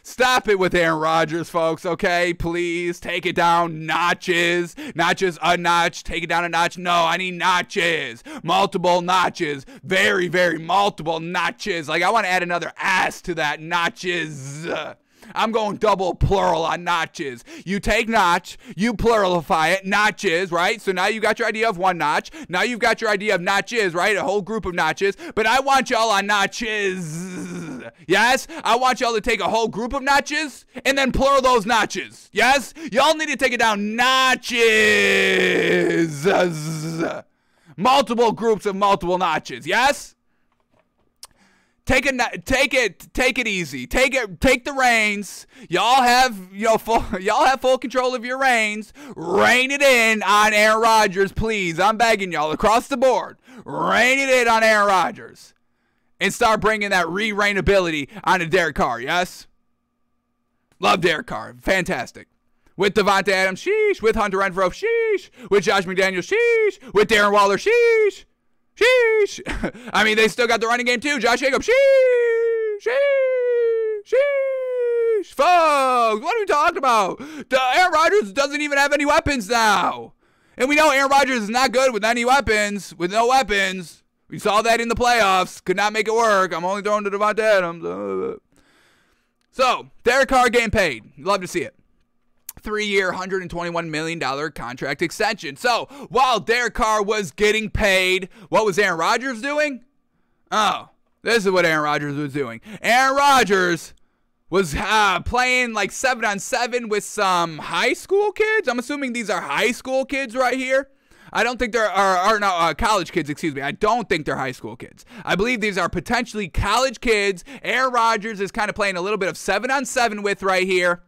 Stop it with Aaron Rodgers, folks, okay? Please take it down notches. Not just a notch. Take it down a notch. No, I need notches. Multiple notches. Very, very multiple notches. Like, I want to add another S to that. Notches. I'm going double plural on notches. You take notch, you pluralify it, notches, right? So now you got your idea of one notch. Now you've got your idea of notches, right? A whole group of notches. But I want y'all on notches. Yes? I want y'all to take a whole group of notches and then plural those notches. Yes? Y'all need to take it down notches. Multiple groups of multiple notches. Yes? Take it easy. Take the reins. Y'all have full control of your reins. Rein it in on Aaron Rodgers, please. I'm begging y'all across the board. Rein it in on Aaron Rodgers. And start bringing that re-rainability onto Derek Carr, yes? Love Derek Carr. Fantastic. With Devontae Adams, sheesh. With Hunter Renfrow, sheesh. With Josh McDaniels, sheesh. With Darren Waller, sheesh. Sheesh. I mean, they still got the running game too. Josh Jacobs. Sheesh. Sheesh. Sheesh. Folks, what are we talking about? Aaron Rodgers doesn't even have any weapons now. And we know Aaron Rodgers is not good with any weapons. With no weapons. We saw that in the playoffs. Could not make it work. I'm only throwing to Devontae Adams. So, Derek Carr getting paid. Love to see it. 3-year, $121 million contract extension. So, while Derek Carr was getting paid, what was Aaron Rodgers doing? Oh, this is what Aaron Rodgers was doing. Aaron Rodgers was playing like 7-on-7 with some high school kids. I'm assuming these are high school kids right here. I don't think they're college kids, excuse me. I don't think they're high school kids. I believe these are potentially college kids. Aaron Rodgers is kind of playing a little bit of 7-on-7 with right here.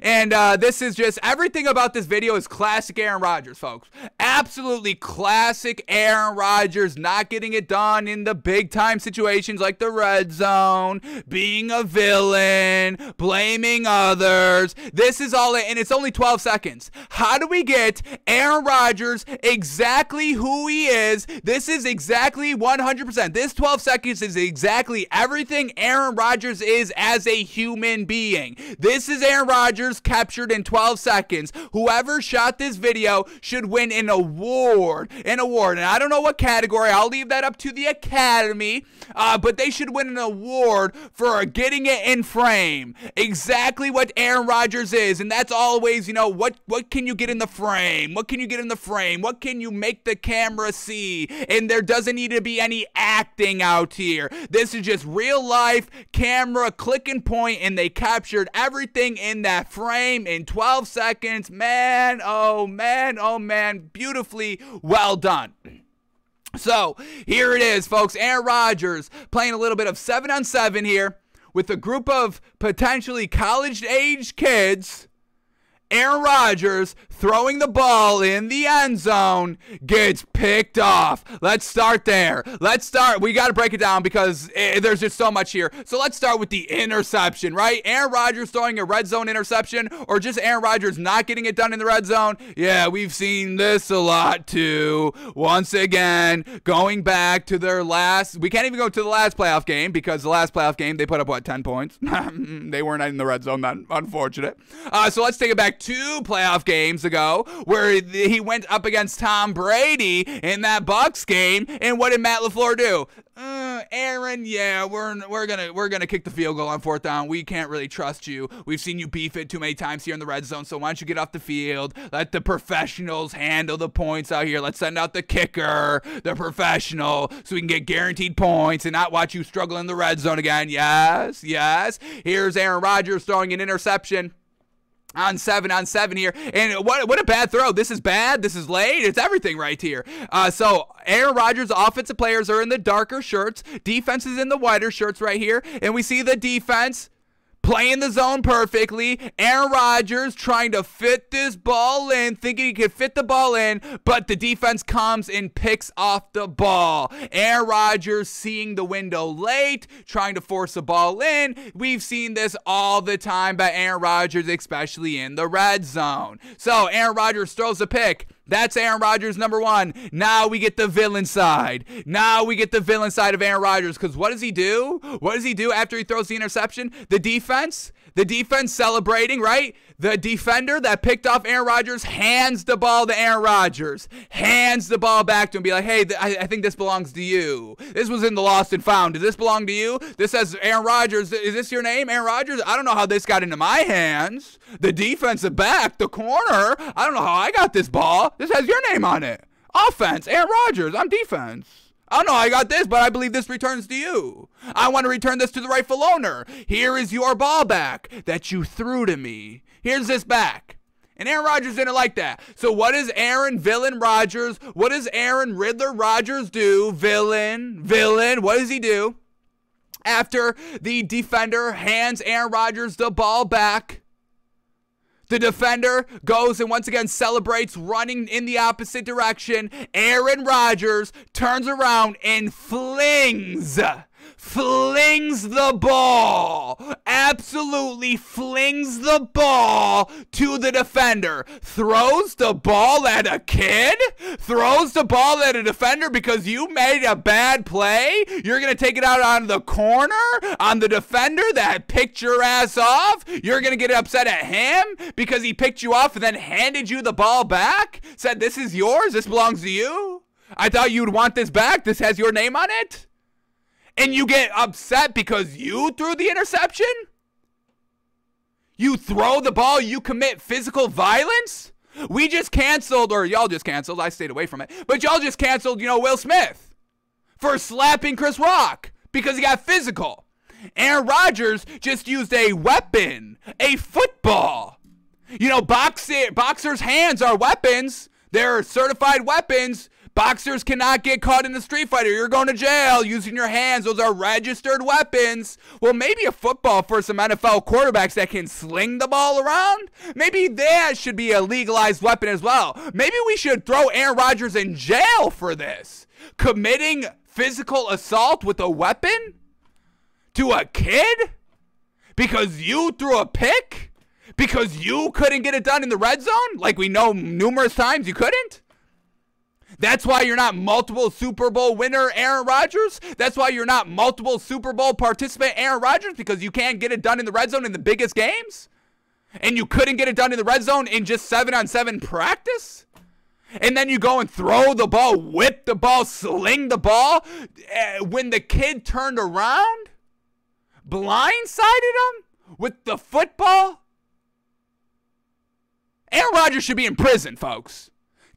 And this is just, everything about this video is classic Aaron Rodgers, folks. Absolutely classic Aaron Rodgers, not getting it done in the big time situations like the red zone, being a villain, blaming others. This is all it, and it's only 12 seconds. How do we get Aaron Rodgers exactly who he is? This is exactly 100%. This 12 seconds is exactly everything Aaron Rodgers is as a human being. This is Aaron Rodgers captured in 12 seconds. Whoever shot this video should win an award. And I don't know what category. I'll leave that up to the Academy. But they should win an award for getting it in frame. Exactly what Aaron Rodgers is. And that's always, what can you get in the frame? What can you get in the frame? What can you make the camera see? And there doesn't need to be any acting out here. This is just real life camera click and point, and they captured everything in that frame in 12 seconds. Man, oh man, oh man, beautifully well done. So here it is, folks. Aaron Rodgers playing a little bit of 7-on-7 here with a group of potentially college-age kids. Aaron Rodgers throwing the ball in the end zone gets picked off. Let's start there. We got to break it down because there's just so much here. So let's start with the interception, right? Aaron Rodgers throwing a red zone interception, or just Aaron Rodgers not getting it done in the red zone. Yeah, we've seen this a lot too. Once again, going back to their last, we can't even go to the last playoff game because the last playoff game they put up, what, 10 points? They weren't in the red zone, then. Unfortunate. So let's take it back 2 playoff games ago where he went up against Tom Brady in that Bucs game, and what did Matt LaFleur do? Aaron, yeah, we're gonna kick the field goal on 4th down. We can't really trust you. We've seen you beef it too many times here in the red zone, so why don't you get off the field? Let the professionals handle the points out here. Let's send out the kicker, the professional, so we can get guaranteed points and not watch you struggle in the red zone again. Yes, yes. Here's Aaron Rodgers throwing an interception on 7-on-7 here, and what a bad throw. This is bad, this is late, it's everything right here. So Aaron Rodgers' offensive players are in the darker shirts, defense is in the whiter shirts right here, and we see the defense playing the zone perfectly. Aaron Rodgers trying to fit this ball in, thinking he could fit the ball in, but the defense comes and picks off the ball. Aaron Rodgers seeing the window late, trying to force the ball in. We've seen this all the time by Aaron Rodgers, especially in the red zone. So Aaron Rodgers throws a pick. That's Aaron Rodgers number one. Now we get the villain side. Now we get the villain side of Aaron Rodgers, because what does he do? What does he do after he throws the interception? The defense celebrating, right? The defender that picked off Aaron Rodgers hands the ball to Aaron Rodgers. Hands the ball back to him. Be like, hey, I think this belongs to you. This was in the lost and found. Does this belong to you? This says Aaron Rodgers. Is this your name, Aaron Rodgers? I don't know how this got into my hands. The defensive back, the corner. I don't know how I got this ball. This has your name on it. Offense, Aaron Rodgers. I'm defense. I don't know how I got this, but I believe this returns to you. I want to return this to the rightful owner. Here is your ball back that you threw to me. Here's this back. And Aaron Rodgers didn't like that. So what does Aaron Villain Rodgers, what does Aaron Riddler Rodgers do? Villain, what does he do? After the defender hands Aaron Rodgers the ball back, the defender goes and once again celebrates, running in the opposite direction. Aaron Rodgers turns around and flings the ball. Absolutely flings the ball to the defender. Throws the ball at a kid? Throws the ball at a defender because you made a bad play? You're going to take it out on the corner? On the defender that picked your ass off? You're going to get upset at him because he picked you off and then handed you the ball back? Said, this is yours? This belongs to you? I thought you'd want this back. This has your name on it? And you get upset because you threw the interception? You throw the ball, you commit physical violence? We just canceled, or y'all just canceled, I stayed away from it, but y'all just canceled, Will Smith for slapping Chris Rock because he got physical. Aaron Rodgers just used a weapon, a football. Boxers' hands are weapons. They're certified weapons. Boxers cannot get caught in the street fighter. You're going to jail using your hands. Those are registered weapons. Well, maybe a football for some NFL quarterbacks that can sling the ball around. Maybe that should be a legalized weapon as well. Maybe we should throw Aaron Rodgers in jail for this. Committing physical assault with a weapon to a kid because you threw a pick? Because you couldn't get it done in the red zone? Like we know numerous times you couldn't? That's why you're not multiple Super Bowl winner Aaron Rodgers? That's why you're not multiple Super Bowl participant Aaron Rodgers? Because you can't get it done in the red zone in the biggest games? And you couldn't get it done in the red zone in just 7-on-7 practice? And then you go and throw the ball, whip the ball, sling the ball when the kid turned around? Blindsided him with the football? Aaron Rodgers should be in prison, folks.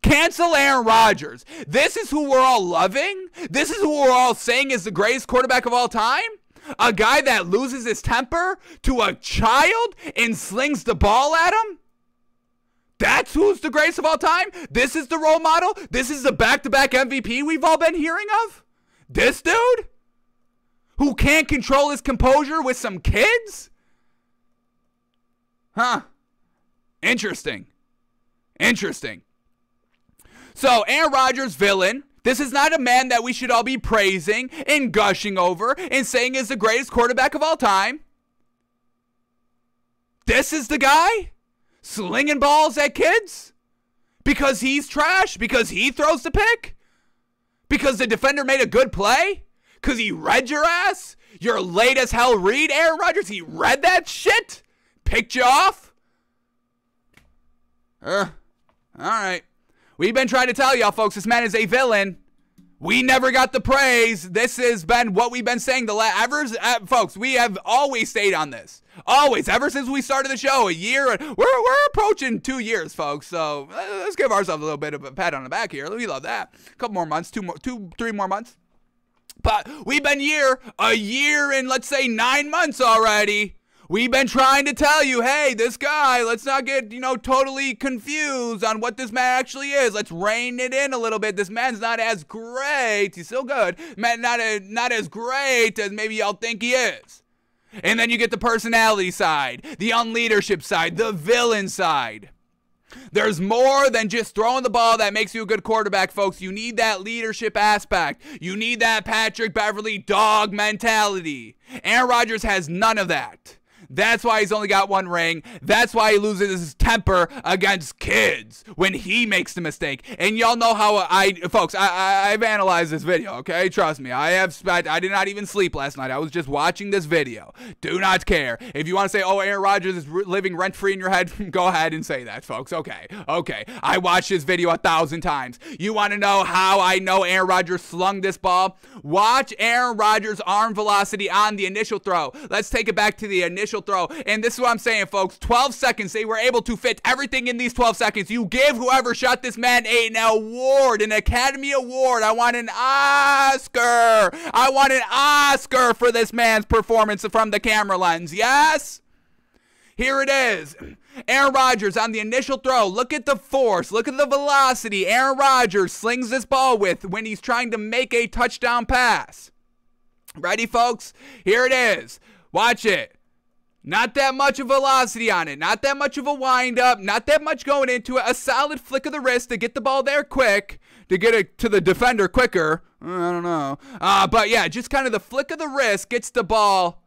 Cancel Aaron Rodgers. This is who we're all loving? This is who we're all saying is the greatest quarterback of all time? A guy that loses his temper to a child and slings the ball at him? That's who's the greatest of all time? This is the role model? This is the back-to-back MVP we've all been hearing of? This dude? Who can't control his composure with some kids? Huh. Interesting. So, Aaron Rodgers, villain. This is not a man that we should all be praising and gushing over and saying is the greatest quarterback of all time. This is the guy slinging balls at kids because he's trash, because he throws the pick, because the defender made a good play, because he read your ass. Your late as hell read, Aaron Rodgers. He read that shit, picked you off. All right. We've been trying to tell y'all, folks, this man is a villain. We never got the praise. This has been what we've been saying folks, we have always stayed on this. Always, ever since we started the show, a year. We're approaching 2 years, folks. So let's give ourselves a little bit of a pat on the back here. We love that. A couple more months, 3 more months. But we've been a year and let's say 9 months already. We've been trying to tell you, hey, this guy, let's not get, totally confused on what this man actually is. Let's rein it in a little bit. This man's not as great. He's still good. Man, not as great as maybe y'all think he is. And then you get the personality side, the unleadership side, the villain side. There's more than just throwing the ball that makes you a good quarterback, folks. You need that leadership aspect. You need that Patrick Beverley dog mentality. Aaron Rodgers has none of that. That's why he's only got one ring. That's why he loses his temper against kids when he makes the mistake. And y'all know how I've analyzed this video, okay? Trust me. I did not even sleep last night. I was just watching this video. Do not care. If you want to say, oh, Aaron Rodgers is living rent-free in your head, go ahead and say that, folks. Okay. I watched this video 1,000 times. You want to know how I know Aaron Rodgers slung this ball? Watch Aaron Rodgers' arm velocity on the initial throw. Let's take it back to the initial throw. And this is what I'm saying, folks. 12 seconds. They were able to fit everything in these 12 seconds. You give whoever shot this man an award, an Academy Award. I want an Oscar. I want an Oscar for this man's performance from the camera lens. Yes? Here it is. Aaron Rodgers on the initial throw. Look at the force. Look at the velocity Aaron Rodgers slings this ball with when he's trying to make a touchdown pass. Ready, folks? Here it is. Watch it. Not that much of velocity on it. Not that much of a wind-up. Not that much going into it. A solid flick of the wrist to get the ball there quick. To get it to the defender quicker. I don't know. But yeah, just kind of the flick of the wrist gets the ball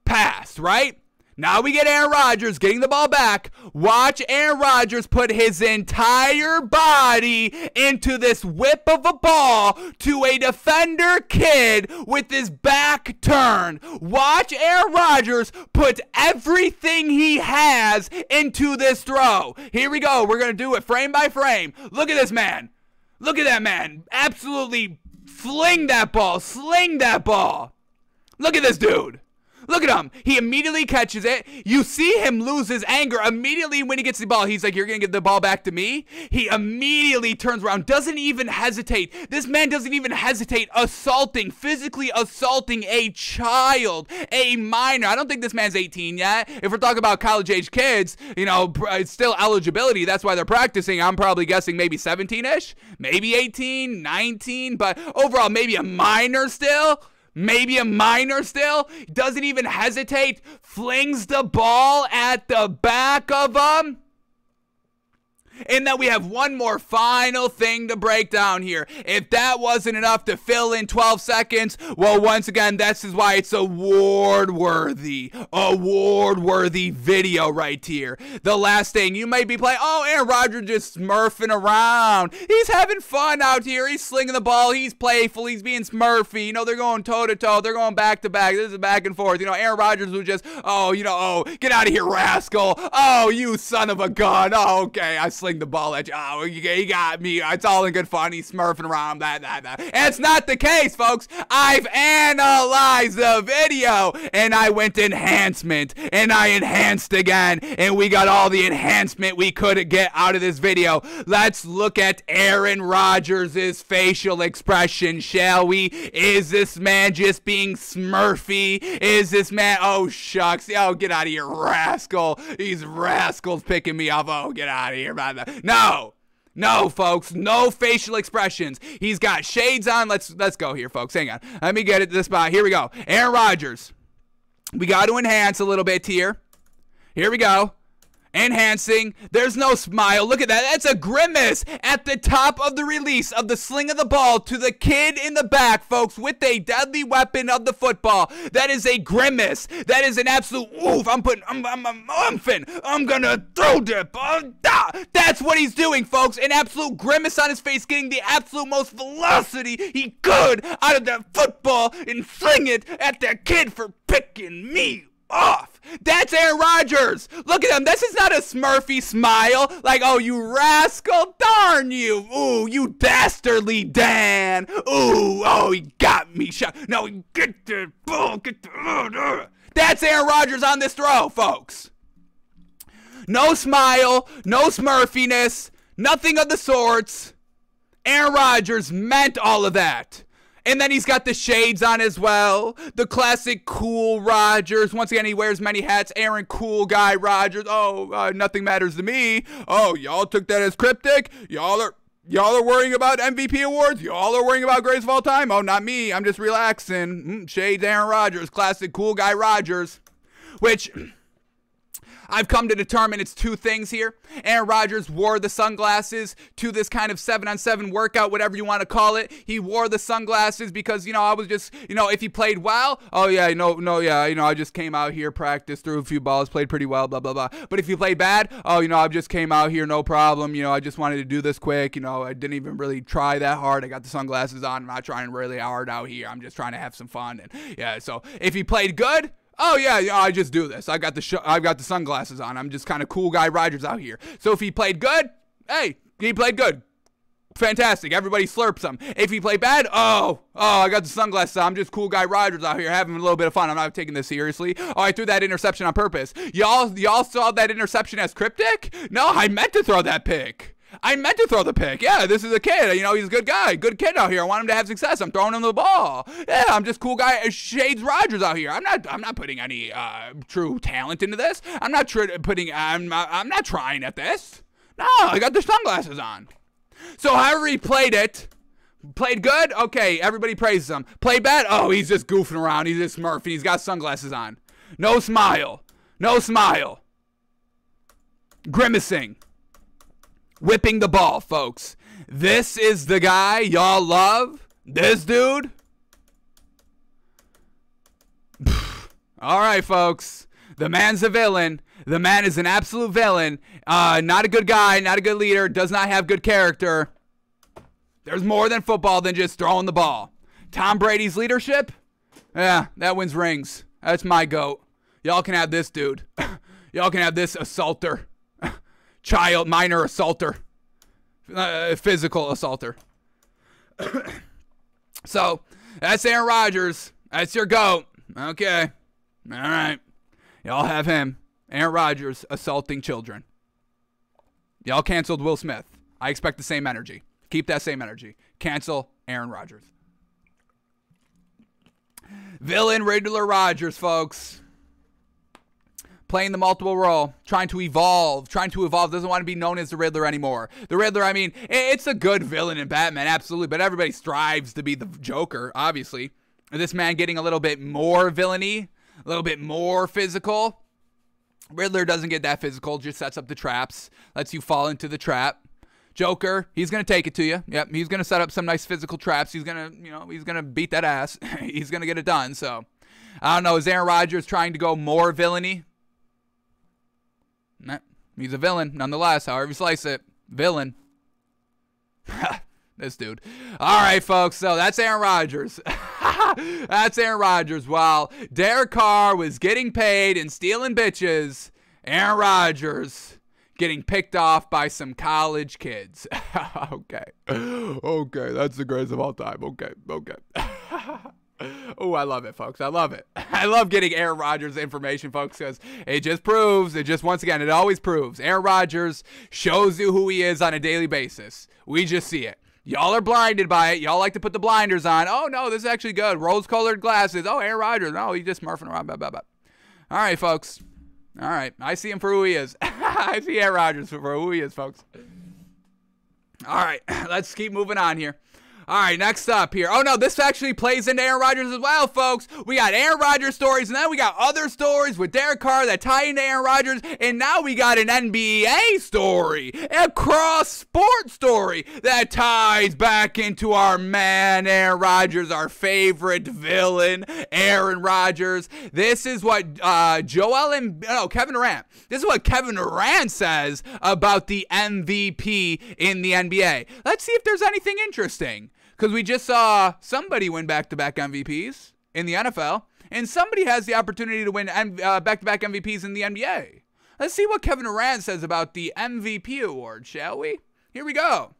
passed, right? Now we get Aaron Rodgers getting the ball back. Watch Aaron Rodgers put his entire body into this whip of a ball to a defender kid with his back turned. Watch Aaron Rodgers put everything he has into this throw. Here we go. We're going to do it frame by frame. Look at this man. Look at that man. Absolutely fling that ball. Sling that ball. Look at this dude. Look at him. He immediately catches it. You see him lose his anger immediately when he gets the ball. He's like, you're going to get the ball back to me? He immediately turns around. Doesn't even hesitate. This man doesn't even hesitate physically assaulting a child, a minor. I don't think this man's 18 yet. If we're talking about college-age kids, you know, it's still eligibility. That's why they're practicing. I'm probably guessing maybe 17-ish, maybe 18, 19, but overall maybe a minor still. Maybe a minor still, doesn't even hesitate, flings the ball at the back of him. And then we have one more final thing to break down here. If that wasn't enough to fill in 12 seconds, well, once again, this is why it's award-worthy video right here. The last thing, you might be playing, oh, Aaron Rodgers just smurfing around. He's having fun out here. He's slinging the ball. He's playful. He's being smurfy. You know, they're going toe-to-toe. They're going back-to-back. This is back and forth. You know, Aaron Rodgers was just, get out of here, rascal. Oh, you son of a gun. Oh, okay, I sling the ball at you. Oh, you got me. It's all in good fun. He's smurfing around. And it's not the case, folks. I've analyzed the video, and I went enhancement, and I enhanced again, and we got all the enhancement we could get out of this video. Let's look at Aaron Rodgers' facial expression, shall we? Is this man just being smurfy? Is this man, oh, shucks. Oh, get out of here, rascal. These rascals picking me up. Oh, get out of here, man. No, folks, no facial expressions. He's got shades on. Let's go here, folks. Hang on. Let me get it to the spot. Here we go. Aaron Rodgers. We got to enhance a little bit here. Here we go. Enhancing. There's no smile. Look at that. That's a grimace at the top of the release of the sling of the ball to the kid in the back, folks, with a deadly weapon of the football. That is a grimace. That is an absolute oof. I'm gonna throw dip. That's what he's doing, folks. An absolute grimace on his face, getting the absolute most velocity he could out of that football and fling it at that kid for picking me off. That's Aaron Rodgers. Look at him. This is not a smurfy smile. Like, oh, you rascal. Darn you. Ooh, you dastardly Dan. Ooh, oh, he got me shot. No, get the ball. That's Aaron Rodgers on this throw, folks. No smile. No smurfiness. Nothing of the sorts. Aaron Rodgers meant all of that. And then he's got the shades on as well. The classic cool Rodgers. Once again, he wears many hats. Aaron Cool Guy Rodgers. Oh, nothing matters to me. Oh, y'all took that as cryptic? Y'all Y'all are worrying about MVP awards? Y'all are worrying about greatest of all time? Oh, not me. I'm just relaxing. Shades Aaron Rodgers. Classic cool guy Rodgers. Which I've come to determine it's two things here. Aaron Rodgers wore the sunglasses to this kind of 7-on-7 workout, whatever you want to call it. He wore the sunglasses because, I was just, if he played well, oh yeah, I just came out here, practiced, threw a few balls, played pretty well, blah, blah, blah. But if you played bad, oh, I just came out here, no problem. I just wanted to do this quick. I didn't even really try that hard. I got the sunglasses on. I'm not trying really hard out here. I'm just trying to have some fun. And yeah, so if he played good, oh yeah, I just do this. I've got the sunglasses on. I'm just kind of cool guy Rodgers out here. So if he played good, hey, he played good. Fantastic. Everybody slurps him. If he played bad, oh, I got the sunglasses on. I'm just cool guy Rodgers out here having a little bit of fun. I'm not taking this seriously. Oh, I threw that interception on purpose. Y'all saw that interception as cryptic? No, I meant to throw that pick. I meant to throw the pick. Yeah, this is a kid. He's a good guy. Good kid out here. I want him to have success. I'm throwing him the ball. Yeah, I'm just cool guy Shades Rodgers out here. I'm not putting any true talent into this. I'm not trying at this. No, I got the sunglasses on. So however he played good? Okay, everybody praises him. Played bad? Oh, he's just goofing around. He's just smurfing. He's got sunglasses on. No smile. Grimacing. Whipping the ball, folks. This is the guy y'all love? This dude? All right, folks. The man's a villain. The man is an absolute villain. Not a good guy, not a good leader, does not have good character. There's more than football than just throwing the ball. Tom Brady's leadership? Yeah, that wins rings. That's my GOAT. Y'all can have this dude. Y'all can have this assaulter. Minor assaulter, physical assaulter. So that's Aaron Rodgers. That's your GOAT. Okay. All right. Y'all have him. Aaron Rodgers assaulting children. Y'all canceled Will Smith. I expect the same energy. Keep that same energy. Cancel Aaron Rodgers. Villain Riddler Rodgers, folks. Playing the multiple role, trying to evolve, doesn't want to be known as the Riddler anymore. The Riddler, it's a good villain in Batman, absolutely, but everybody strives to be the Joker, obviously. This man getting a little bit more villainy, a little bit more physical. Riddler doesn't get that physical, just sets up the traps, lets you fall into the trap. Joker, he's going to take it to you. Yep, he's going to set up some nice physical traps. He's going to, he's going to beat that ass. He's going to get it done, so. I don't know, is Aaron Rodgers trying to go more villainy? Nah, he's a villain, nonetheless, however you slice it. Villain. This dude. All right, folks, so that's Aaron Rodgers. That's Aaron Rodgers. While Derek Carr was getting paid and stealing bitches, Aaron Rodgers getting picked off by some college kids. Okay. Okay, that's the greatest of all time. Okay. Oh, I love it, folks. I love it. I love getting Aaron Rodgers information, folks, because once again, it always proves. Aaron Rodgers shows you who he is on a daily basis. We just see it. Y'all are blinded by it. Y'all like to put the blinders on. Oh, no, this is actually good. Rose-colored glasses. Oh, Aaron Rodgers. No, he's just smurfing around. Blah, blah, blah. All right, folks. All right. I see him for who he is. I see Aaron Rodgers for who he is, folks. All right. Let's keep moving on here. All right, next up here. Oh, no, this actually plays into Aaron Rodgers as well, folks. We got Aaron Rodgers stories, and then we got other stories with Derek Carr that tie into Aaron Rodgers, and now we got an NBA story, a cross-sport story that ties back into our man, Aaron Rodgers, our favorite villain, Aaron Rodgers. This is what Kevin Durant. This is what Kevin Durant says about the MVP in the NBA. Let's see if there's anything interesting. Because we just saw somebody win back-to-back MVPs in the NFL, and somebody has the opportunity to win back-to-back MVPs in the NBA. Let's see what Kevin Durant says about the MVP award, shall we? Here we go.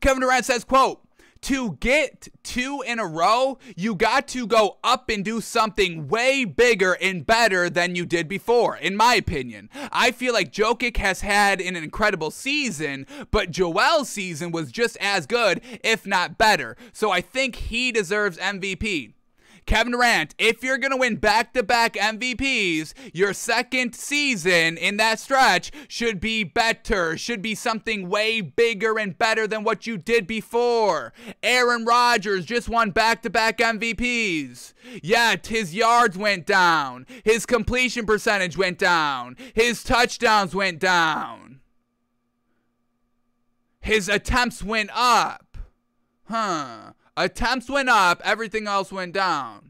Kevin Durant says, quote, "To get 2 in a row, you got to go up and do something way bigger and better than you did before, in my opinion. I feel like Jokic has had an incredible season, but Joel's season was just as good, if not better. So I think he deserves MVP. Kevin Durant, if you're going to win back-to-back MVPs, your second season in that stretch should be better, should be something way bigger and better than what you did before. Aaron Rodgers just won back-to-back MVPs, yet his yards went down, his completion percentage went down, his touchdowns went down, his attempts went up. Attempts went up, everything else went down.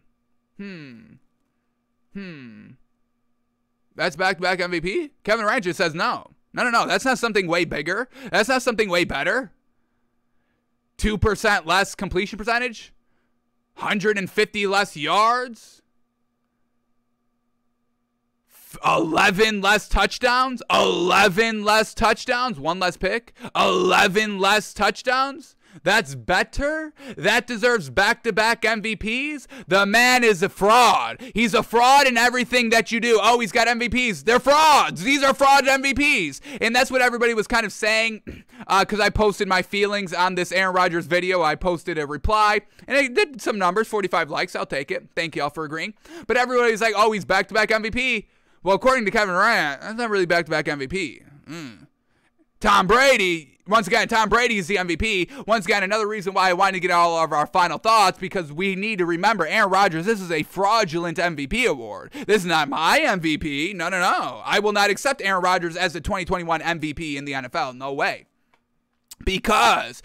That's back-to-back MVP? Kevin Durant just says no. No. That's not something way bigger. That's not something way better. 2% less completion percentage? 150 less yards? 11 less touchdowns? 11 less touchdowns? One less pick? 11 less touchdowns? That's better? That deserves back-to-back MVPs? The man is a fraud. He's a fraud in everything that you do. Oh, he's got MVPs. They're frauds. These are fraud MVPs. And that's what everybody was kind of saying, because I posted my feelings on this Aaron Rodgers video. I posted a reply, and it did some numbers, 45 likes. I'll take it. Thank y'all for agreeing. But everybody's like, oh, he's back-to-back MVP. Well, according to Kevin Durant, that's not really back-to-back MVP. Tom Brady... Once again, Tom Brady is the MVP. Once again, another reason why I wanted to get all of our final thoughts, because we need to remember, Aaron Rodgers, this is a fraudulent MVP award. This is not my MVP. No. I will not accept Aaron Rodgers as the 2021 MVP in the NFL. No way. Because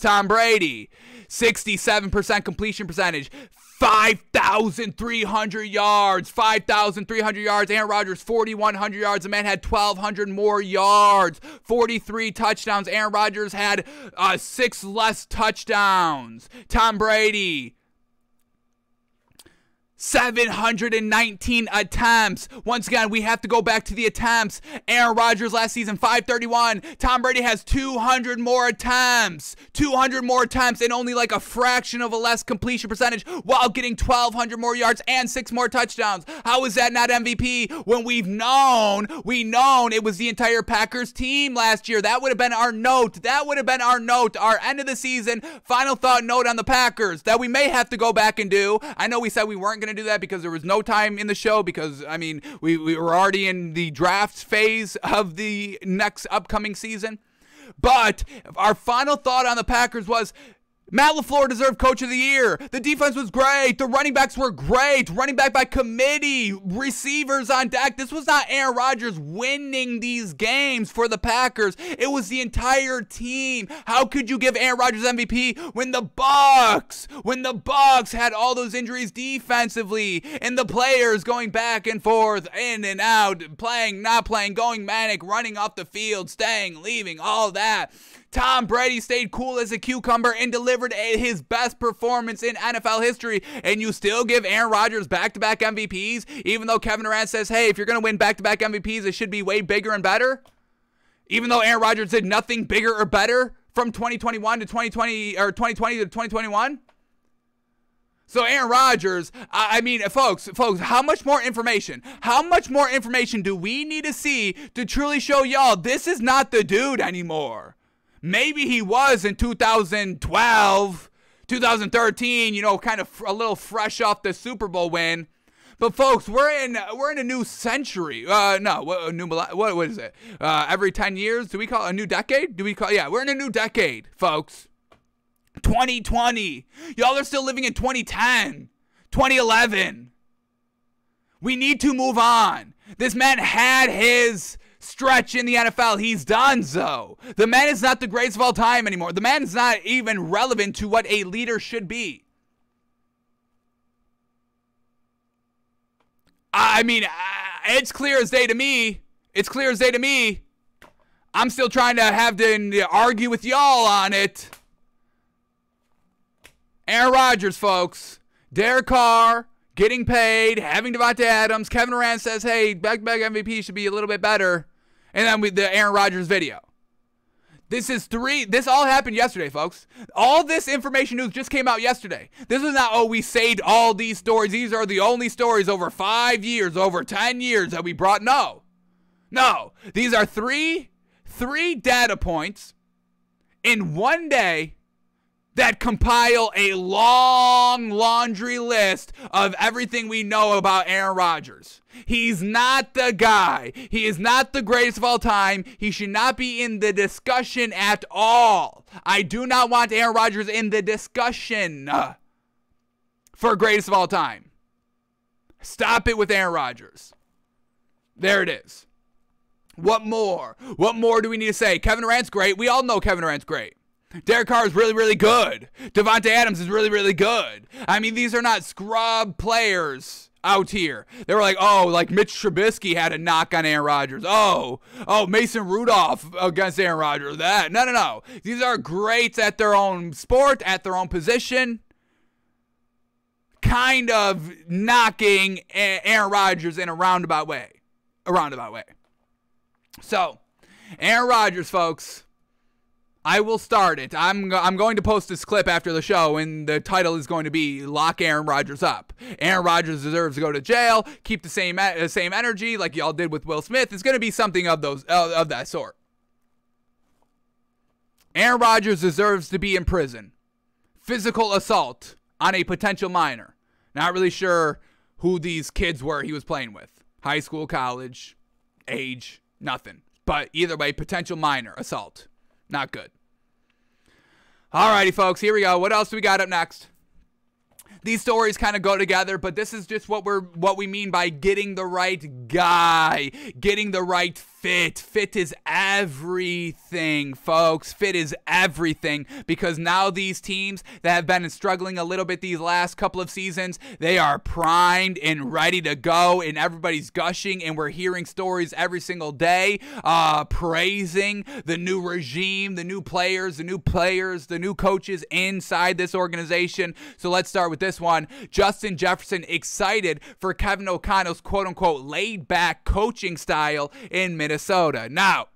Tom Brady, 67% completion percentage, 5,300 yards, 5,300 yards. Aaron Rodgers, 4,100 yards. The man had 1,200 more yards, 43 touchdowns. Aaron Rodgers had 6 less touchdowns. Tom Brady, 719 attempts. Once again, we have to go back to the attempts. Aaron Rodgers last season, 531. Tom Brady has 200 more attempts. 200 more attempts and only like a fraction of a less completion percentage while getting 1,200 more yards and 6 more touchdowns. How is that not MVP when we known it was the entire Packers team last year? That would have been our note. Our end of the season final thought note on the Packers that we may have to go back and do. I know we said we weren't going to do that because there was no time in the show, because I mean we were already in the draft phase of the next upcoming season. But our final thought on the Packers was Matt LaFleur deserved Coach of the Year. The defense was great. The running backs were great. Running back by committee. Receivers on deck. This was not Aaron Rodgers winning these games for the Packers. It was the entire team. How could you give Aaron Rodgers MVP when the Bucs had all those injuries defensively and the players going back and forth, in and out, playing, not playing, going manic, running off the field, staying, leaving, all that. Tom Brady stayed cool as a cucumber and delivered his best performance in NFL history, and you still give Aaron Rodgers back-to-back MVPs, even though Kevin Durant says, hey, if you're going to win back-to-back MVPs, it should be way bigger and better? Even though Aaron Rodgers did nothing bigger or better from 2021 to 2020, or 2020 to 2021? So Aaron Rodgers, I mean, folks, how much more information do we need to see to truly show y'all this is not the dude anymore? Maybe he was in 2012, 2013, you know, kind of a little fresh off the Super Bowl win. But folks, we're in a new century. What is it? Every 10 years, do we call it a new decade? We're in a new decade, folks. 2020. Y'all are still living in 2010, 2011. We need to move on. This man had his stretch in the NFL. He's done so. The man is not the greatest of all time anymore. The man is not even relevant to what a leader should be. I mean, it's clear as day to me. I'm still trying to have to argue with y'all on it. Aaron Rodgers, folks. Derek Carr getting paid, having Devontae Adams. Kevin Durant says, hey, back-to-back MVP should be a little bit better. And then with the Aaron Rodgers video. This all happened yesterday, folks. All this information news just came out yesterday. This is not, oh, we saved all these stories. These are the only stories over 5 years, over 10 years that we brought. No. These are three data points in one day that compile a long laundry list of everything we know about Aaron Rodgers. He's not the guy. He is not the greatest of all time. He should not be in the discussion at all. I do not want Aaron Rodgers in the discussion for greatest of all time. Stop it with Aaron Rodgers. There it is. What more? What more do we need to say? Kevin Durant's great. We all know Kevin Durant's great. Derek Carr is really, really good. Devontae Adams is really, really good. I mean, these are not scrub players out here. They were like, oh, like Mitch Trubisky had a knock on Aaron Rodgers. Oh, Mason Rudolph against Aaron Rodgers. No. These are greats at their own sport, at their own position. Kind of knocking Aaron Rodgers in a roundabout way. So, Aaron Rodgers, folks, I will start it. I'm going to post this clip after the show, and the title is going to be "Lock Aaron Rodgers Up." Aaron Rodgers deserves to go to jail. Keep the same energy like y'all did with Will Smith. It's going to be something of that sort. Aaron Rodgers deserves to be in prison. Physical assault on a potential minor. Not really sure who these kids were he was playing with. High school, college, age, nothing. But either way, potential minor assault. Not good. Alrighty, folks, here we go. What else do we got up next? These stories kind of go together, but this is just what we mean by getting the right guy, getting the right fit. Fit is everything, folks. Fit is everything, because now these teams that have been struggling a little bit these last couple of seasons, they are primed and ready to go, and everybody's gushing, and we're hearing stories every single day praising the new regime, the new players, the new coaches inside this organization. So let's start with this one. Justin Jefferson excited for Kevin O'Connell's quote-unquote laid-back coaching style in Minnesota. Now,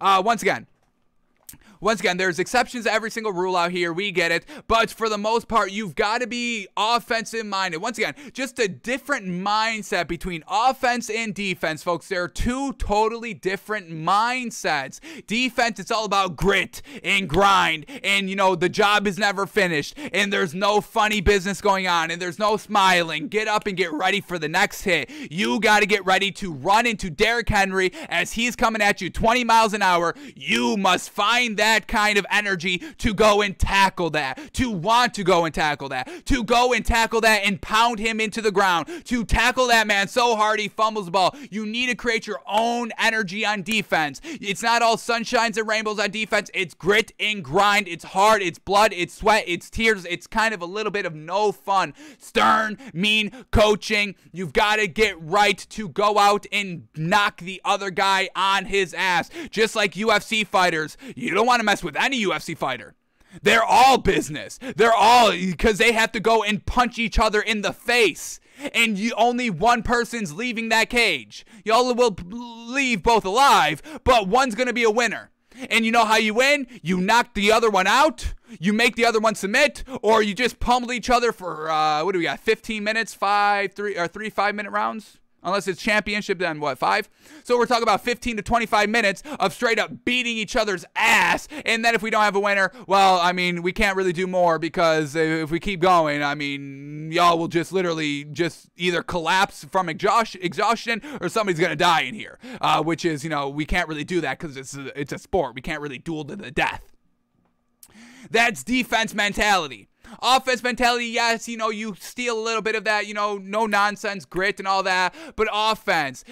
once again, there's exceptions to every single rule out here. We get it. But for the most part, you've got to be offensive minded. Once again, just a different mindset between offense and defense, folks. There are two totally different mindsets. Defense, it's all about grit and grind. And, the job is never finished. And there's no funny business going on. And there's no smiling. Get up and get ready for the next hit. You got to get ready to run into Derrick Henry as he's coming at you 20 miles an hour. You must find that kind of energy to go and tackle that, to want to go and tackle that, to go and tackle that and pound him into the ground, to tackle that man so hard he fumbles the ball. You need to create your own energy on defense. It's not all sunshines and rainbows on defense. It's grit and grind. It's hard. It's blood. It's sweat. It's tears. It's kind of a little bit of no fun. Stern, mean coaching. You've got to get right to go out and knock the other guy on his ass. Just like UFC fighters. You don't want to mess with any UFC fighter. They're all business. They're all, because they have to go and punch each other in the face. And only one person's leaving that cage. Y'all will leave both alive, but one's going to be a winner. And you know how you win? You knock the other one out, you make the other one submit, or you just pummel each other for, what do we got, 15 minutes, 5-minute rounds? Unless it's championship, then what, 5? So we're talking about 15 to 25 minutes of straight up beating each other's ass. And then if we don't have a winner, well, I mean, we can't really do more, because if we keep going, I mean, y'all will just literally just either collapse from exhaustion, or somebody's going to die in here. Which is, we can't really do that because it's a sport. We can't really duel to the death. That's defense mentality. Offense mentality, yes, you steal a little bit of that, no nonsense grit and all that. But offense,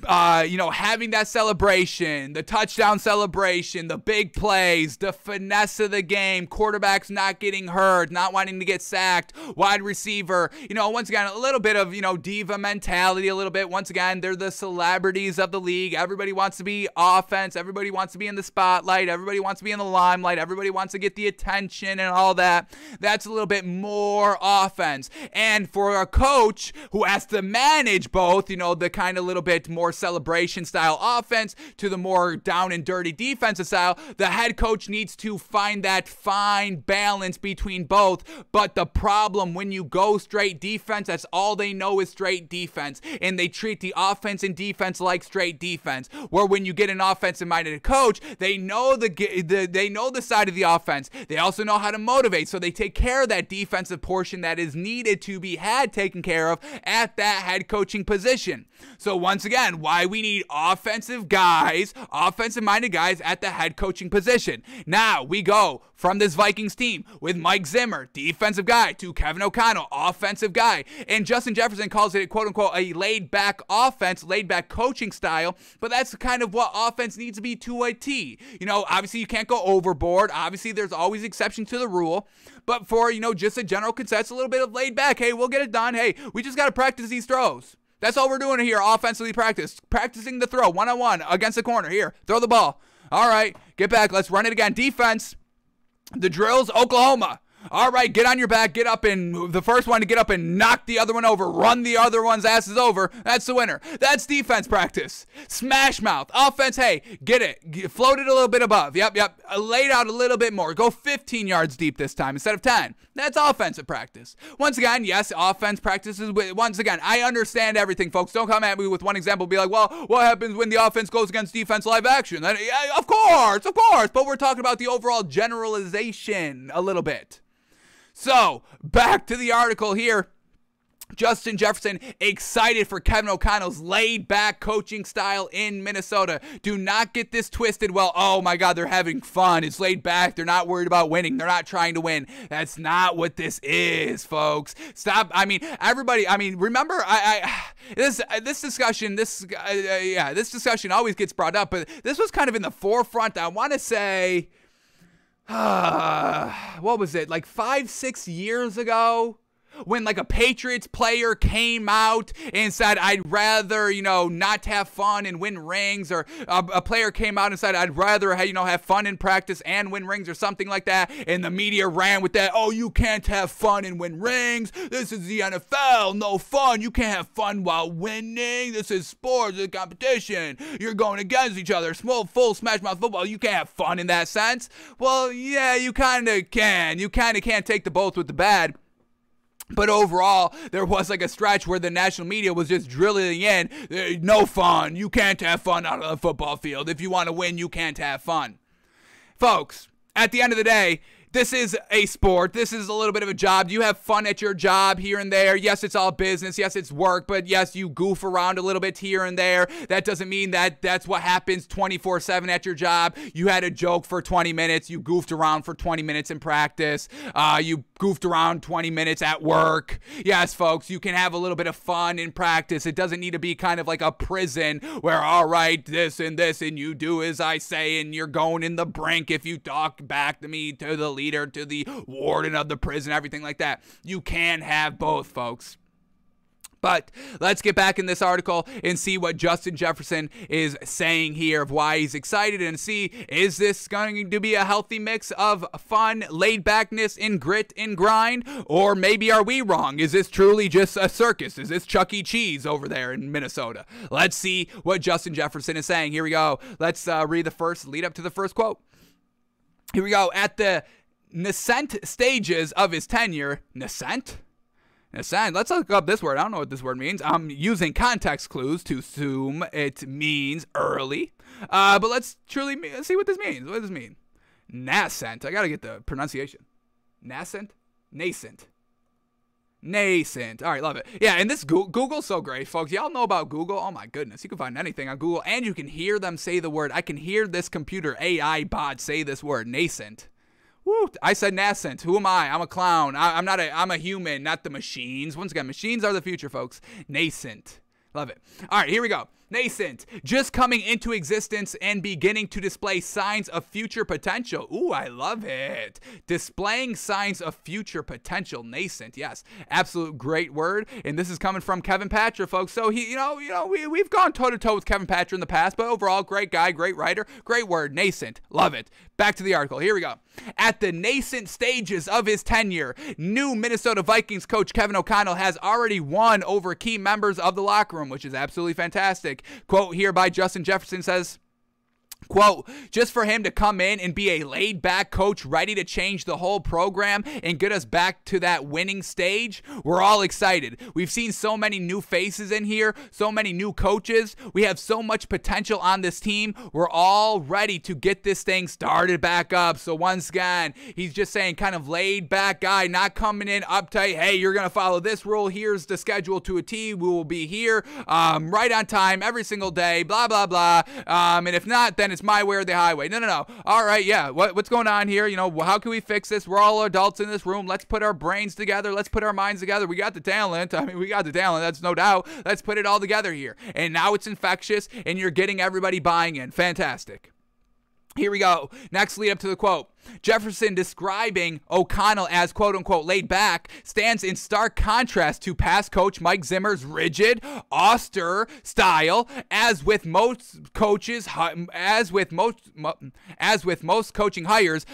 having that celebration, the touchdown celebration, the big plays, the finesse of the game, quarterbacks not getting hurt, not wanting to get sacked, wide receiver, once again, a little bit of, diva mentality a little bit. Once again, they're the celebrities of the league. Everybody wants to be offense. Everybody wants to be in the spotlight. Everybody wants to be in the limelight. Everybody wants to get the attention and all that. That's a little bit more offense. And for a coach who has to manage both, the kind of little bit more celebration style offense to the more down and dirty defensive style. The head coach needs to find that fine balance between both. But the problem when you go straight defense, that's all they know is straight defense, and they treat the offense and defense like straight defense. Where when you get an offensive-minded coach, they know they know the side of the offense. They also know how to motivate, so they take care of that defensive portion that is needed to be had taken care of at that head coaching position. So once again, why we need offensive guys, offensive-minded guys at the head coaching position. Now we go from this Vikings team with Mike Zimmer, defensive guy, to Kevin O'Connell, offensive guy. And Justin Jefferson calls it, quote-unquote, a laid-back offense, laid-back coaching style, but that's kind of what offense needs to be to a T. You know, obviously you can't go overboard. Obviously there's always exceptions to the rule. But for, you know, just a general consensus, a little bit of laid back, hey, we'll get it done. Hey, we just got to practice these throws. That's all we're doing here, offensively practicing the throw, one-on-one against the corner. Here, throw the ball. All right, get back. Let's run it again. Defense, the drills, Oklahoma. All right, get on your back, get up, and the first one to get up and knock the other one over, run the other one's asses over, that's the winner. That's defense practice. Smash mouth. Offense, hey, get it. Float it a little bit above. Yep. Lay it out a little bit more. Go 15 yards deep this time instead of 10. That's offensive practice. Once again, yes, offense practices. Once again, I understand everything, folks. Don't come at me with one example. Be like, well, what happens when the offense goes against defense live action? Then, yeah, of course. But we're talking about the overall generalization a little bit. So, back to the article here. Justin Jefferson excited for Kevin O'Connell's laid-back coaching style in Minnesota. Do not get this twisted. Well, oh my God, they're having fun. It's laid back. They're not worried about winning. They're not trying to win. That's not what this is, folks. Stop. I mean, everybody. I mean, remember, this discussion always gets brought up, but this was kind of in the forefront. I want to say, what was it, like 5-6 years ago? When like a Patriots player came out and said, I'd rather, you know, not have fun and win rings, or a player came out and said, I'd rather, you know, have fun in practice and win rings, or something like that. And the media ran with that. Oh, you can't have fun and win rings. This is the NFL. No fun. You can't have fun while winning. This is sports. It's a competition. You're going against each other. Full smash mouth football. You can't have fun in that sense. Well, yeah, you kind of can. You kind of can't take the both with the bad. But overall, there was like a stretch where the national media was just drilling in, no fun. You can't have fun out of the football field. If you want to win, you can't have fun. Folks, at the end of the day, this is a sport. This is a little bit of a job. You have fun at your job here and there. Yes, it's all business. Yes, it's work. But yes, you goof around a little bit here and there. That doesn't mean that that's what happens 24/7 at your job. You had a joke for 20 minutes. You goofed around for 20 minutes in practice. You goofed around 20 minutes at work. Yes, folks, you can have a little bit of fun in practice. It doesn't need to be kind of like a prison where, all right, this, and you do as I say, and you're going in the brink if you talk back to me, to the leader, to the warden of the prison, everything like that. You can have both, folks. But let's get back in this article and see what Justin Jefferson is saying here of why he's excited, and see, is this going to be a healthy mix of fun, laid-backness, and grit and grind? Or maybe are we wrong? Is this truly just a circus? Is this Chuck E. Cheese over there in Minnesota? Let's see what Justin Jefferson is saying. Here we go. Let's lead up to the first quote. Here we go. At the nascent stages of his tenure, nascent? Let's look up this word. I don't know what this word means. I'm using context clues to assume it means early. But let's see what this means. What does this mean? Nascent. I got to get the pronunciation. Nascent? Nascent. All right, love it. Yeah, and this Google's so great, folks. Y'all know about Google? Oh, my goodness. You can find anything on Google, and you can hear them say the word. I can hear this computer AI bot say this word, nascent. Woo, I said nascent. Who am I? I'm a clown. I'm a human, not the machines. Once again, machines are the future, folks. Nascent. Love it. All right, here we go. Nascent, just coming into existence and beginning to display signs of future potential. Ooh, I love it. Displaying signs of future potential. Nascent, yes. Absolute great word. And this is coming from Kevin Patra, folks. So we've gone toe-to-toe with Kevin Patra in the past, but overall, great guy, great writer, great word. Nascent. Love it. Back to the article. Here we go. At the nascent stages of his tenure, new Minnesota Vikings coach Kevin O'Connell has already won over key members of the locker room, which is absolutely fantastic. fantastic. Quote here by Justin Jefferson says, quote, just for him to come in and be a laid-back coach ready to change the whole program and get us back to that winning stage, we're all excited. We've seen so many new faces in here, so many new coaches. We have so much potential on this team. We're all ready to get this thing started back up. So once again, he's just saying kind of laid-back guy, not coming in uptight, hey, you're going to follow this rule. Here's the schedule to a T. We will be here right on time every single day, blah, blah, blah. And if not, then it's my way or the highway. No. All right, yeah. What's going on here? You know, how can we fix this? We're all adults in this room. Let's put our brains together. Let's put our minds together. We got the talent. I mean, we got the talent. That's no doubt. Let's put it all together here. And now it's infectious, and you're getting everybody buying in. Fantastic. Here we go. Next lead up to the quote. Jefferson describing O'Connell as quote-unquote laid back stands in stark contrast to past coach Mike Zimmer's rigid, austere style. As with most coaching hires,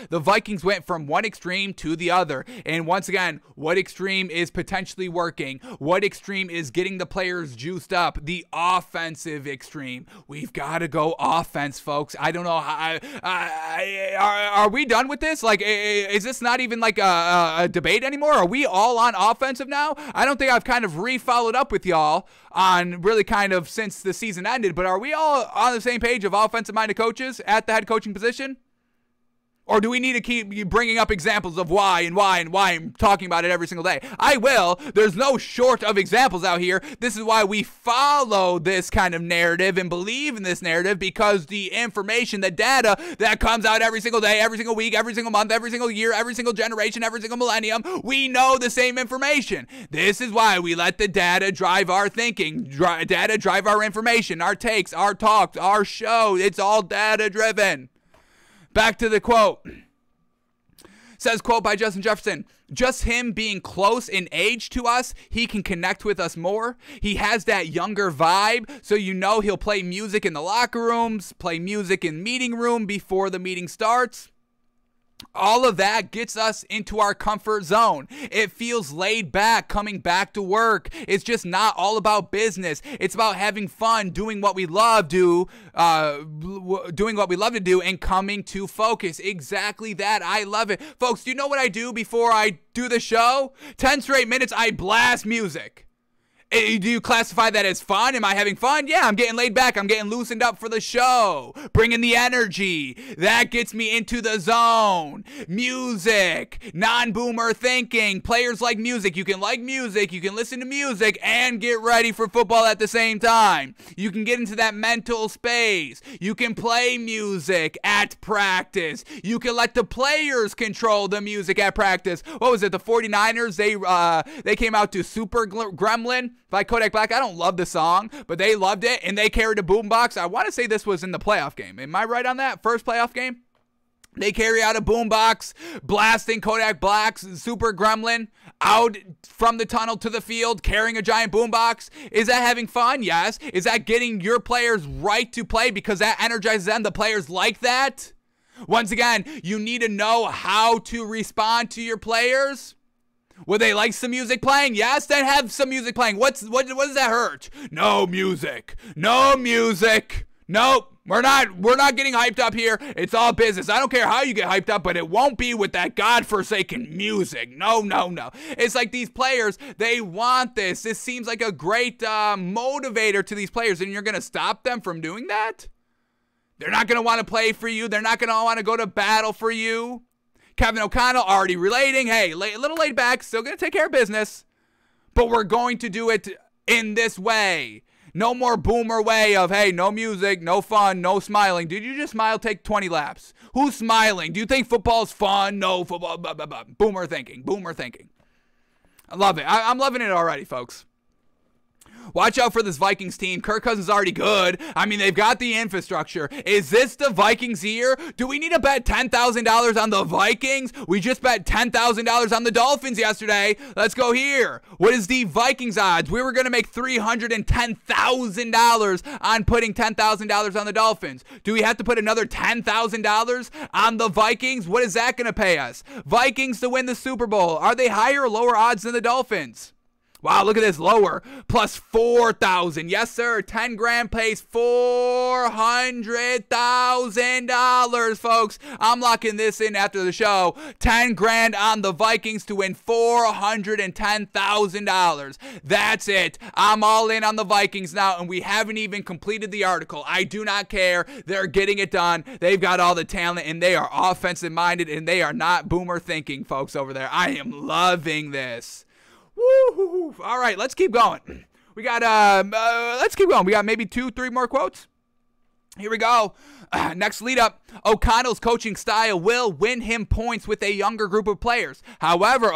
the Vikings went from one extreme to the other. And once again, what extreme is potentially working? What extreme is getting the players juiced up? The offensive extreme. We've got to go offense, folks. I don't know how. Are we done with this? Like, is this not even like a debate anymore? Are we all on offensive now? I don't think I've kind of re-followed up with y'all on really kind of since the season ended, but are we all on the same page of offensive-minded coaches at the head coaching position? Or do we need to keep bringing up examples of why I'm talking about it every single day? I will. There's no short of examples out here. This is why we follow this kind of narrative and believe in this narrative, because the information, the data that comes out every single day, every single week, every single month, every single year, every single generation, every single millennium, we know the same information. This is why we let the data drive our thinking, data drive our information, our takes, our talks, our show. It's all data driven. Back to the quote. Says, quote by Justin Jefferson, just him being close in age to us, he can connect with us more. He has that younger vibe, so you know he'll play music in the locker rooms, play music in meeting room before the meeting starts. All of that gets us into our comfort zone. It feels laid back coming back to work. It's just not all about business. It's about having fun, doing what we love to do, and coming to focus. Exactly that. I love it. Folks, do you know what I do before I do the show? 10 straight minutes, I blast music. Do you classify that as fun? Am I having fun? Yeah, I'm getting laid back. I'm getting loosened up for the show. Bringing the energy. That gets me into the zone. Music. Non-boomer thinking. Players like music. You can like music. You can listen to music and get ready for football at the same time. You can get into that mental space. You can play music at practice. You can let the players control the music at practice. What was it? The 49ers, they came out to Super Gremlin by Kodak Black. I don't love the song, but they loved it, and they carried a boombox. I want to say this was in the playoff game. Am I right on that? First playoff game? They carry out a boombox, blasting Kodak Black's Super Gremlin out from the tunnel to the field, carrying a giant boombox. Is that having fun? Yes. Is that getting your players right to play because that energizes them? The players like that? Once again, you need to know how to respond to your players. Would they like some music playing? Yes, then have some music playing. What does that hurt? No music. No music. Nope. We're not getting hyped up here. It's all business. I don't care how you get hyped up, but it won't be with that godforsaken music. No. It's like these players, they want this. This seems like a great motivator to these players, and you're going to stop them from doing that? They're not going to want to play for you. They're not going to want to go to battle for you. Kevin O'Connell already relating, hey, a little laid back, still going to take care of business, but we're going to do it in this way. No more boomer way of, hey, no music, no fun, no smiling. Did you just smile? Take 20 laps. Who's smiling? Do you think football's fun? No, football, blah, blah, blah. Boomer thinking. I love it. I'm loving it already, folks. Watch out for this Vikings team. Kirk Cousins is already good. I mean, they've got the infrastructure. Is this the Vikings year? Do we need to bet $10,000 on the Vikings? We just bet $10,000 on the Dolphins yesterday. Let's go here. What is the Vikings odds? We were going to make $310,000 on putting $10,000 on the Dolphins. Do we have to put another $10,000 on the Vikings? What is that going to pay us? Vikings to win the Super Bowl. Are they higher or lower odds than the Dolphins? Wow, look at this, lower, plus 4,000. Yes, sir, 10 grand pays $400,000, folks. I'm locking this in after the show. 10 grand on the Vikings to win $410,000. That's it. I'm all in on the Vikings now, and we haven't even completed the article. I do not care. They're getting it done. They've got all the talent, and they are offensive minded, and they are not boomer thinking, folks, over there. I am loving this. Woo-hoo-hoo. All right, let's keep going. We got, let's keep going. We got maybe 2-3 more quotes. Here we go. Next lead up. O'Connell's coaching style will win him points with a younger group of players. However,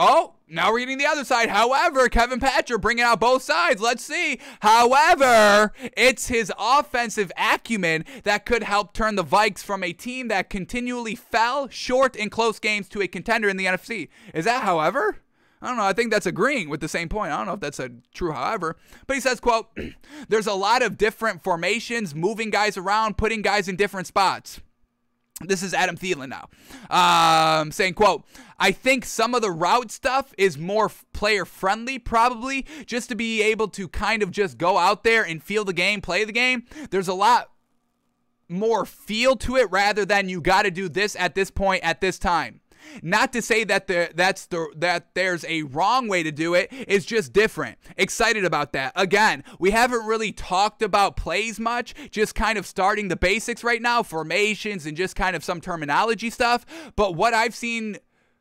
now we're reading the other side. However, Kevin Patrick bringing out both sides. Let's see. However, it's his offensive acumen that could help turn the Vikes from a team that continually fell short in close games to a contender in the NFC. Is that however? I don't know. I think that's agreeing with the same point. I don't know if that's a true however. But he says, quote, there's a lot of different formations, moving guys around, putting guys in different spots. This is Adam Thielen now. Saying, quote, I think some of the route stuff is more player friendly, probably, just to be able to kind of just go out there and feel the game, play the game. There's a lot more feel to it rather than you got to do this at this point at this time. Not to say that that there's a wrong way to do it. It's just different. Excited about that. Again, we haven't really talked about plays much. Just kind of starting the basics right now, formations and just kind of some terminology stuff. But what I've seen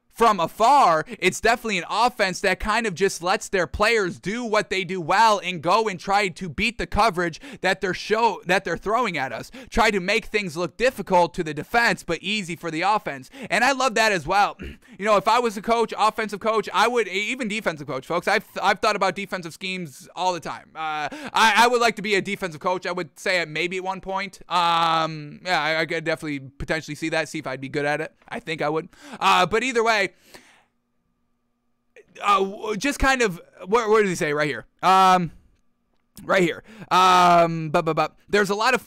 from afar, it's definitely an offense that kind of just lets their players do what they do well and go and try to beat the coverage that they're throwing at us. Try to make things look difficult to the defense, but easy for the offense. And I love that as well. You know, if I was a coach, offensive coach, I would, even defensive coach, folks, I've thought about defensive schemes all the time. I would like to be a defensive coach. I would say it maybe at one point. Yeah, I could definitely potentially see that, see if I'd be good at it. I think I would. But either way, just kind of, where did he say? Right here. Right here. There's a lot of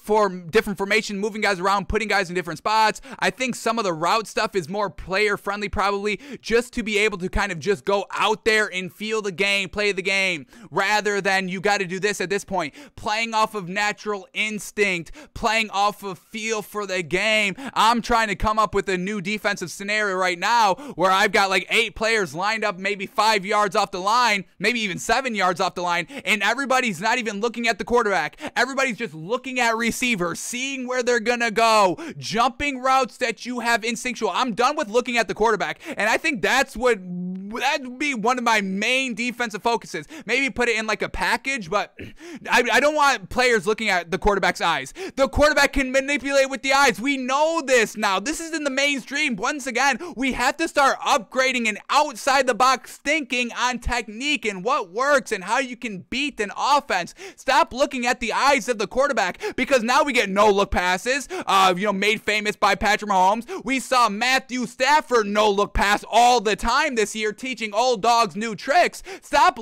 different formation, moving guys around, putting guys in different spots. I think some of the route stuff is more player friendly, probably, just to be able to kind of just go out there and feel the game, play the game, rather than you got to do this at this point. Playing off of natural instinct, playing off of feel for the game. I'm trying to come up with a new defensive scenario right now where I've got like 8 players lined up, maybe 5 yards off the line, maybe even 7 yards off the line, and everybody's not even looking at the quarterback. Everybody's just looking at receivers, seeing where they're gonna go, jumping routes that you have instinctual. I'm done with looking at the quarterback, and I think that'd be one of my main defensive focuses. Maybe put it in like a package, but I don't want players looking at the quarterback's eyes. The quarterback can manipulate with the eyes. We know this now. This is in the mainstream. Once again, we have to start upgrading and outside the box thinking on technique and what works and how you can beat an offense. Stop looking at the eyes of the quarterback, because now we get no-look passes, made famous by Patrick Mahomes. We saw Matthew Stafford no-look pass all the time this year, teaching old dogs new tricks. Stop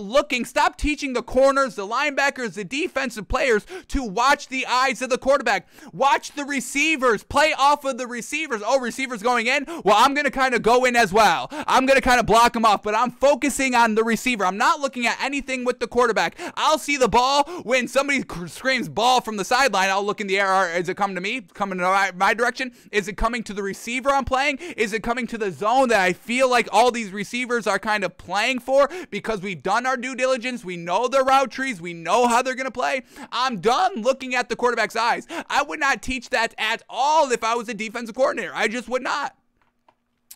teaching the corners, the linebackers, the defensive players to watch the eyes of the quarterback. Watch the receivers, play off of the receivers. Oh, receivers going in? Well, I'm going to kind of go in as well. I'm going to kind of block them off, but I'm focusing on the receiver. I'm not looking at anything with the quarterback. I'll see the ball. When somebody screams ball from the sideline, I'll look in the air. Is it coming to me? Coming to my direction? Is it coming to the receiver I'm playing? Is it coming to the zone that I feel like all these receivers are kind of playing for, because we've done our due diligence? We know their route trees. We know how they're going to play. I'm done looking at the quarterback's eyes. I would not teach that at all if I was a defensive coordinator. I just would not.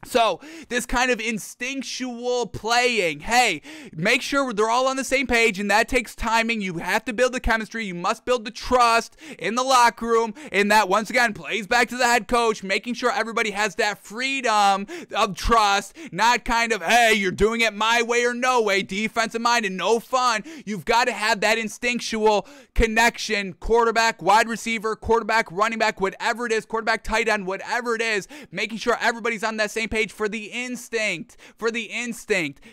So this kind of instinctual playing, hey, make sure they're all on the same page, and that takes timing. You have to build the chemistry. You must build the trust in the locker room, and that once again plays back to the head coach, making sure everybody has that freedom of trust, not kind of, hey, you're doing it my way or no way, defensive minded, no fun. You've got to have that instinctual connection, quarterback, wide receiver, quarterback, running back, whatever it is, quarterback, tight end, whatever it is, making sure everybody's on that same page for the instinct.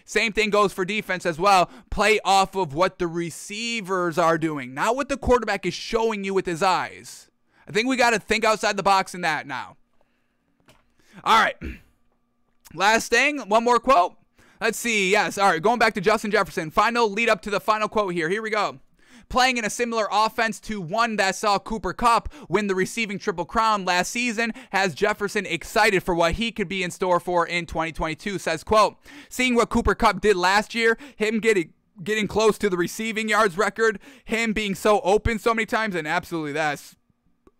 Same thing goes for defense as well. Play off of what the receivers are doing, not what the quarterback is showing you with his eyes. I think we got to think outside the box in that now. All right. Last thing, one more quote. Let's see. Yes. All right. Going back to Justin Jefferson. Final lead up to the final quote here. Here we go. Playing in a similar offense to one that saw Cooper Kupp win the receiving Triple Crown last season has Jefferson excited for what he could be in store for in 2022. Says, quote, seeing what Cooper Kupp did last year, him getting close to the receiving yards record, him being so open so many times, and absolutely that's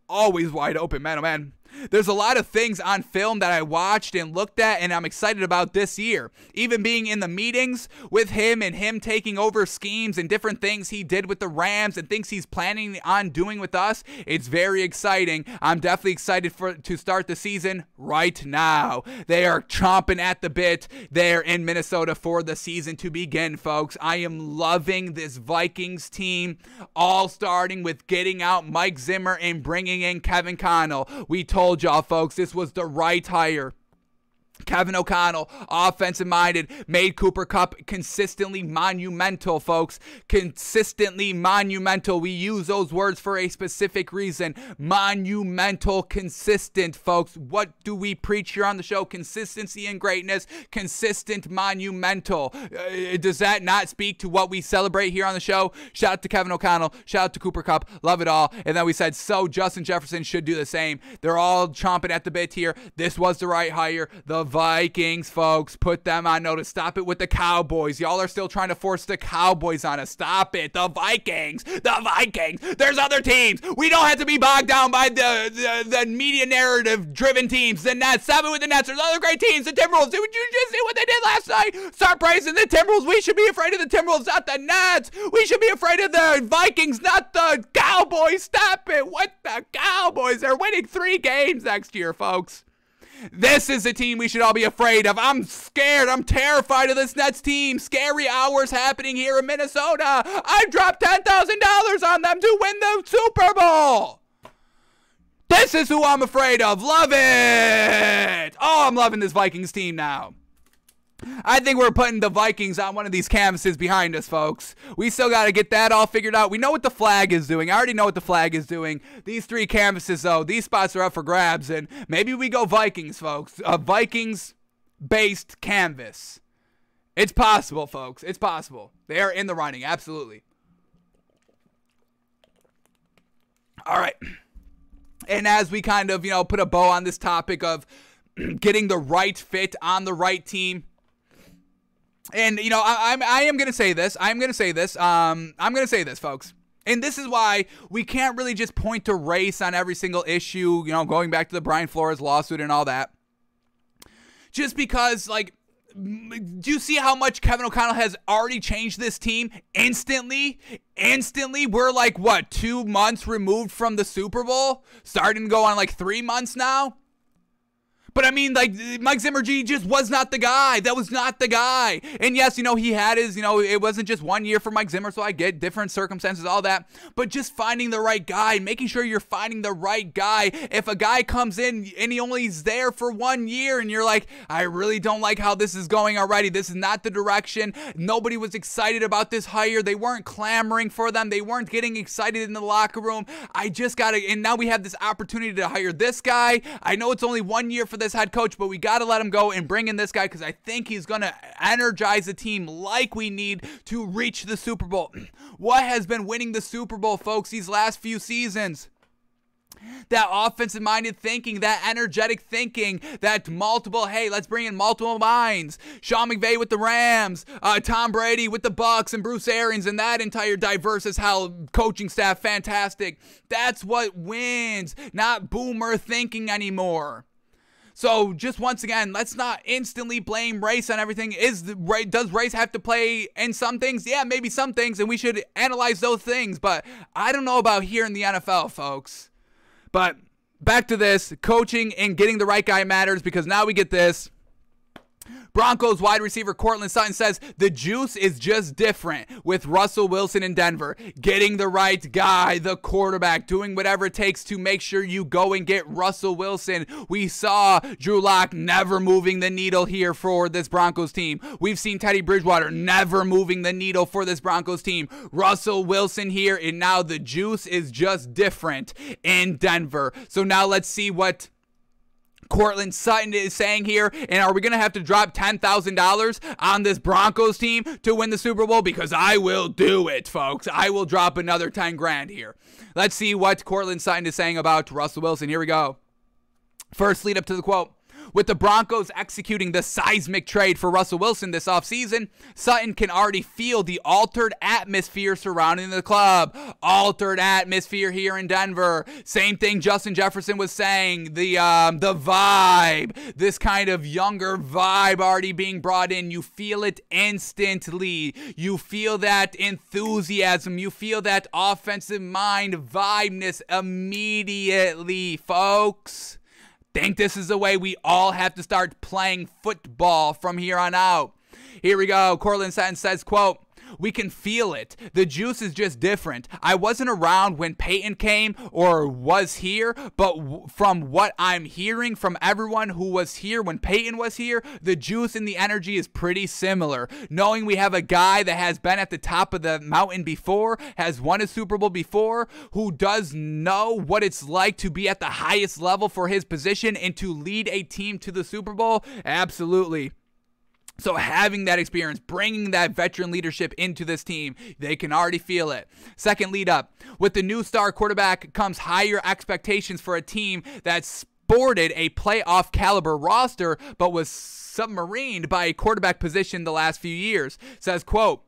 always wide open, man, oh man. There's a lot of things on film that I watched and looked at and I'm excited about this year. Even being in the meetings with him and him taking over schemes and different things he did with the Rams and things he's planning on doing with us, it's very exciting. I'm definitely excited to start the season right now. They are chomping at the bit there in Minnesota for the season to begin, folks. I am loving this Vikings team, all starting with getting out Mike Zimmer and bringing in Kevin Connell. We told y'all, folks, this was the right hire. Kevin O'Connell, offensive-minded, made Cooper Kupp consistently monumental, folks. Consistently monumental. We use those words for a specific reason. Monumental, consistent, folks. What do we preach here on the show? Consistency and greatness. Consistent, monumental. Does that not speak to what we celebrate here on the show? Shout out to Kevin O'Connell. Shout out to Cooper Kupp. Love it all. And then we said, so Justin Jefferson should do the same. They're all chomping at the bit here. This was the right hire. The Vikings, folks, put them on notice. Stop it with the Cowboys. Y'all are still trying to force the Cowboys on us. Stop it. The Vikings. The Vikings. There's other teams. We don't have to be bogged down by the media narrative driven temes. The Nets. Stop it with the Nets. There's other great teams. The Timberwolves. Did you just see what they did last night? Start praising the Timberwolves. We should be afraid of the Timberwolves, not the Nets. We should be afraid of the Vikings, not the Cowboys. Stop it. What the Cowboys? They're winning 3 games next year, folks. This is a team we should all be afraid of. I'm scared. I'm terrified of this Nets team. Scary hours happening here in Minnesota. I dropped $10,000 on them to win the Super Bowl. This is who I'm afraid of. Love it. Oh, I'm loving this Vikings team now. I think we're putting the Vikings on one of these canvases behind us, folks. We still got to get that all figured out. We know what the flag is doing. I already know what the flag is doing. These 3 canvases, though, these spots are up for grabs, and maybe we go Vikings, folks. A Vikings-based canvas. It's possible, folks. It's possible. They are in the running, absolutely. All right. And as we kind of, put a bow on this topic of getting the right fit on the right team, and, I am going to say this. I'm going to say this, folks. And this is why we can't really just point to race on every single issue, going back to the Brian Flores lawsuit and all that. Just because, do you see how much Kevin O'Connell has already changed this team instantly? We're 2 months removed from the Super Bowl? Starting to go on 3 months now? But I mean, Mike Zimmer just was not the guy. That was not the guy. And yes, he had his, it wasn't just 1 year for Mike Zimmer, so I get different circumstances, all that. But just finding the right guy, making sure you're finding the right guy. If a guy comes in and he only is there for 1 year and you're like, I really don't like how this is going already. This is not the direction. Nobody was excited about this hire. They weren't clamoring for them. They weren't getting excited in the locker room. And now we have this opportunity to hire this guy. I know it's only 1 year for this head coach, but we got to let him go and bring in this guy because I think he's going to energize the team like we need to reach the Super Bowl. What has been winning the Super Bowl, folks, these last few seasons? That offensive-minded thinking, that energetic thinking, that let's bring in multiple minds. Sean McVay with the Rams, Tom Brady with the Bucks, and Bruce Arians, and that entire diverse as hell coaching staff, fantastic. That's what wins, not boomer thinking anymore. So just once again, let's not instantly blame race on everything. Does race have to play in some things? Yeah, maybe some things, and we should analyze those things. But I don't know about here in the NFL, folks. But back to this, coaching and getting the right guy matters because now we get this. Broncos wide receiver Courtland Sutton says the juice is just different with Russell Wilson in Denver. Getting the right guy, the quarterback, doing whatever it takes to make sure you go and get Russell Wilson. We saw Drew Lock never moving the needle here for this Broncos team. We've seen Teddy Bridgewater never moving the needle for this Broncos team. Russell Wilson here, and now the juice is just different in Denver. So now let's see what Courtland Sutton is saying here, and are we going to have to drop $10,000 on this Broncos team to win the Super Bowl? Because I will do it, folks. I will drop another 10 grand here. Let's see what Courtland Sutton is saying about Russell Wilson. Here we go. First lead up to the quote. With the Broncos executing the seismic trade for Russell Wilson this offseason, Sutton can already feel the altered atmosphere surrounding the club. Altered atmosphere here in Denver. Same thing Justin Jefferson was saying. The vibe. This kind of younger vibe already being brought in. You feel it instantly. You feel that enthusiasm. You feel that offensive mind vibeness immediately, folks. Think this is the way we all have to start playing football from here on out. Here we go. Courtland Sutton says, quote, we can feel it. The juice is just different. I wasn't around when Peyton came or was here, but from what I'm hearing from everyone who was here when Peyton was here, the juice and the energy is pretty similar. Knowing we have a guy that has been at the top of the mountain before, has won a Super Bowl before, who does know what it's like to be at the highest level for his position and to lead a team to the Super Bowl, absolutely. So having that experience, bringing that veteran leadership into this team, they can already feel it. Second lead up. With the new star quarterback comes higher expectations for a team that sported a playoff caliber roster but was submarined by a quarterback position the last few years. Says, quote,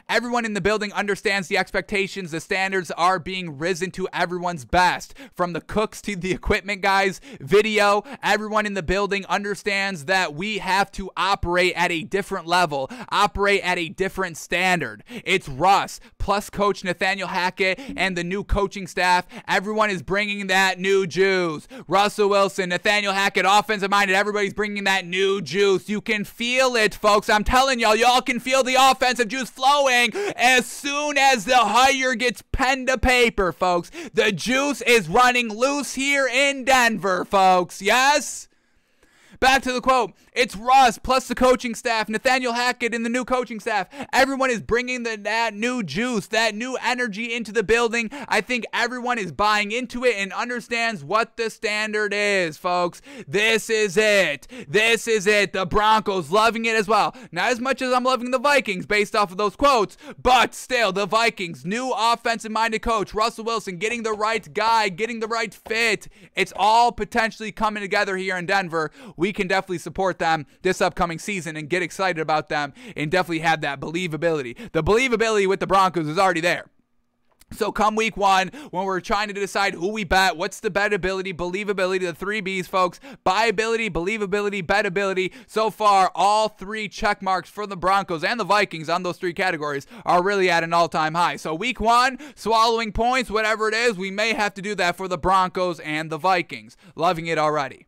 everyone in the building understands the expectations. The standards are being risen to everyone's best. From the cooks to the equipment guys, video, everyone in the building understands that we have to operate at a different level, operate at a different standard. It's Russ, plus Coach Nathaniel Hackett and the new coaching staff. Everyone is bringing that new juice. Russell Wilson, Nathaniel Hackett, offensive minded, everybody's bringing that new juice. You can feel it, folks. I'm telling y'all can feel the offensive juice flowing as soon as the hire gets pen to paper, folks. The juice is running loose here in Denver, folks. Yes? Back to the quote. It's Russ plus the coaching staff, Nathaniel Hackett and the new coaching staff. Everyone is bringing that new juice, that new energy into the building. I think everyone is buying into it and understands what the standard is, folks. This is it. This is it. The Broncos loving it as well. Not as much as I'm loving the Vikings based off of those quotes, but still, the Vikings, new offensive-minded coach, Russell Wilson, getting the right guy, getting the right fit. It's all potentially coming together here in Denver. We can definitely support them this upcoming season and get excited about them and definitely have that believability. The believability with the Broncos is already there. So come week one, when we're trying to decide who we bet, what's the bettability, believability, the three Bs, folks. Buyability, believability, bettability. So far, all three check marks for the Broncos and the Vikings on those three categories are really at an all-time high. So week one, swallowing points, whatever it is, we may have to do that for the Broncos and the Vikings. Loving it already.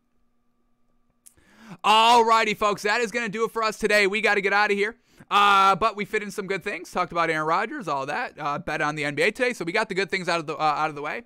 Alrighty, folks, that is going to do it for us today. We got to get out of here. But we fit in some good things. Talked about Aaron Rodgers, all that. Bet on the NBA today, so we got the good things out of the way.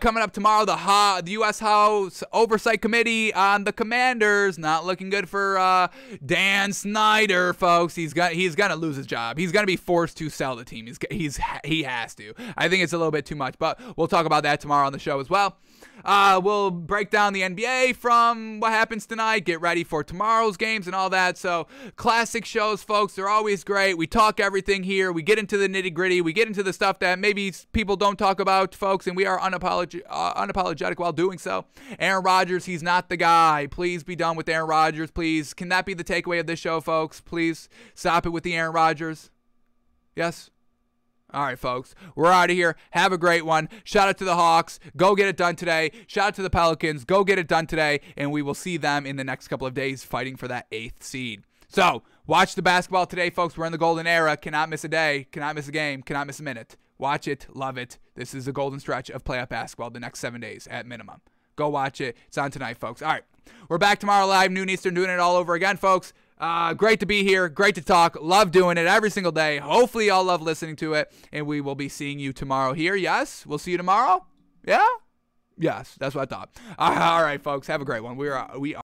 Coming up tomorrow, the U.S. House Oversight Committee on the Commanders. Not looking good for Dan Snyder, folks. He's gonna lose his job. He's gonna be forced to sell the team. He has to. I think it's a little bit too much, but we'll talk about that tomorrow on the show as well. We'll break down the NBA from what happens tonight, get ready for tomorrow's games and all that. So classic shows, folks. They're always great. We talk everything here. We get into the nitty-gritty. We get into the stuff that maybe people don't talk about, folks, and we are unapologetic while doing so. Aaron Rodgers, he's not the guy. Please be done with Aaron Rodgers, please. Can that be the takeaway of this show, folks? Please stop it with the Aaron Rodgers. Yes? All right, folks, we're out of here. Have a great one. Shout out to the Hawks. Go get it done today. Shout out to the Pelicans. Go get it done today, and we will see them in the next couple of days fighting for that 8th seed. So watch the basketball today, folks. We're in the golden era. Cannot miss a day. Cannot miss a game. Cannot miss a minute. Watch it. Love it. This is the golden stretch of playoff basketball the next 7 days at minimum. Go watch it. It's on tonight, folks. All right, we're back tomorrow live, noon Eastern, doing it all over again, folks. Great to be here. Great to talk. Love doing it every single day. Hopefully y'all love listening to it. And we will be seeing you tomorrow here. Yes? We'll see you tomorrow? Yeah? Yes. That's what I thought. All right, folks. Have a great one. We are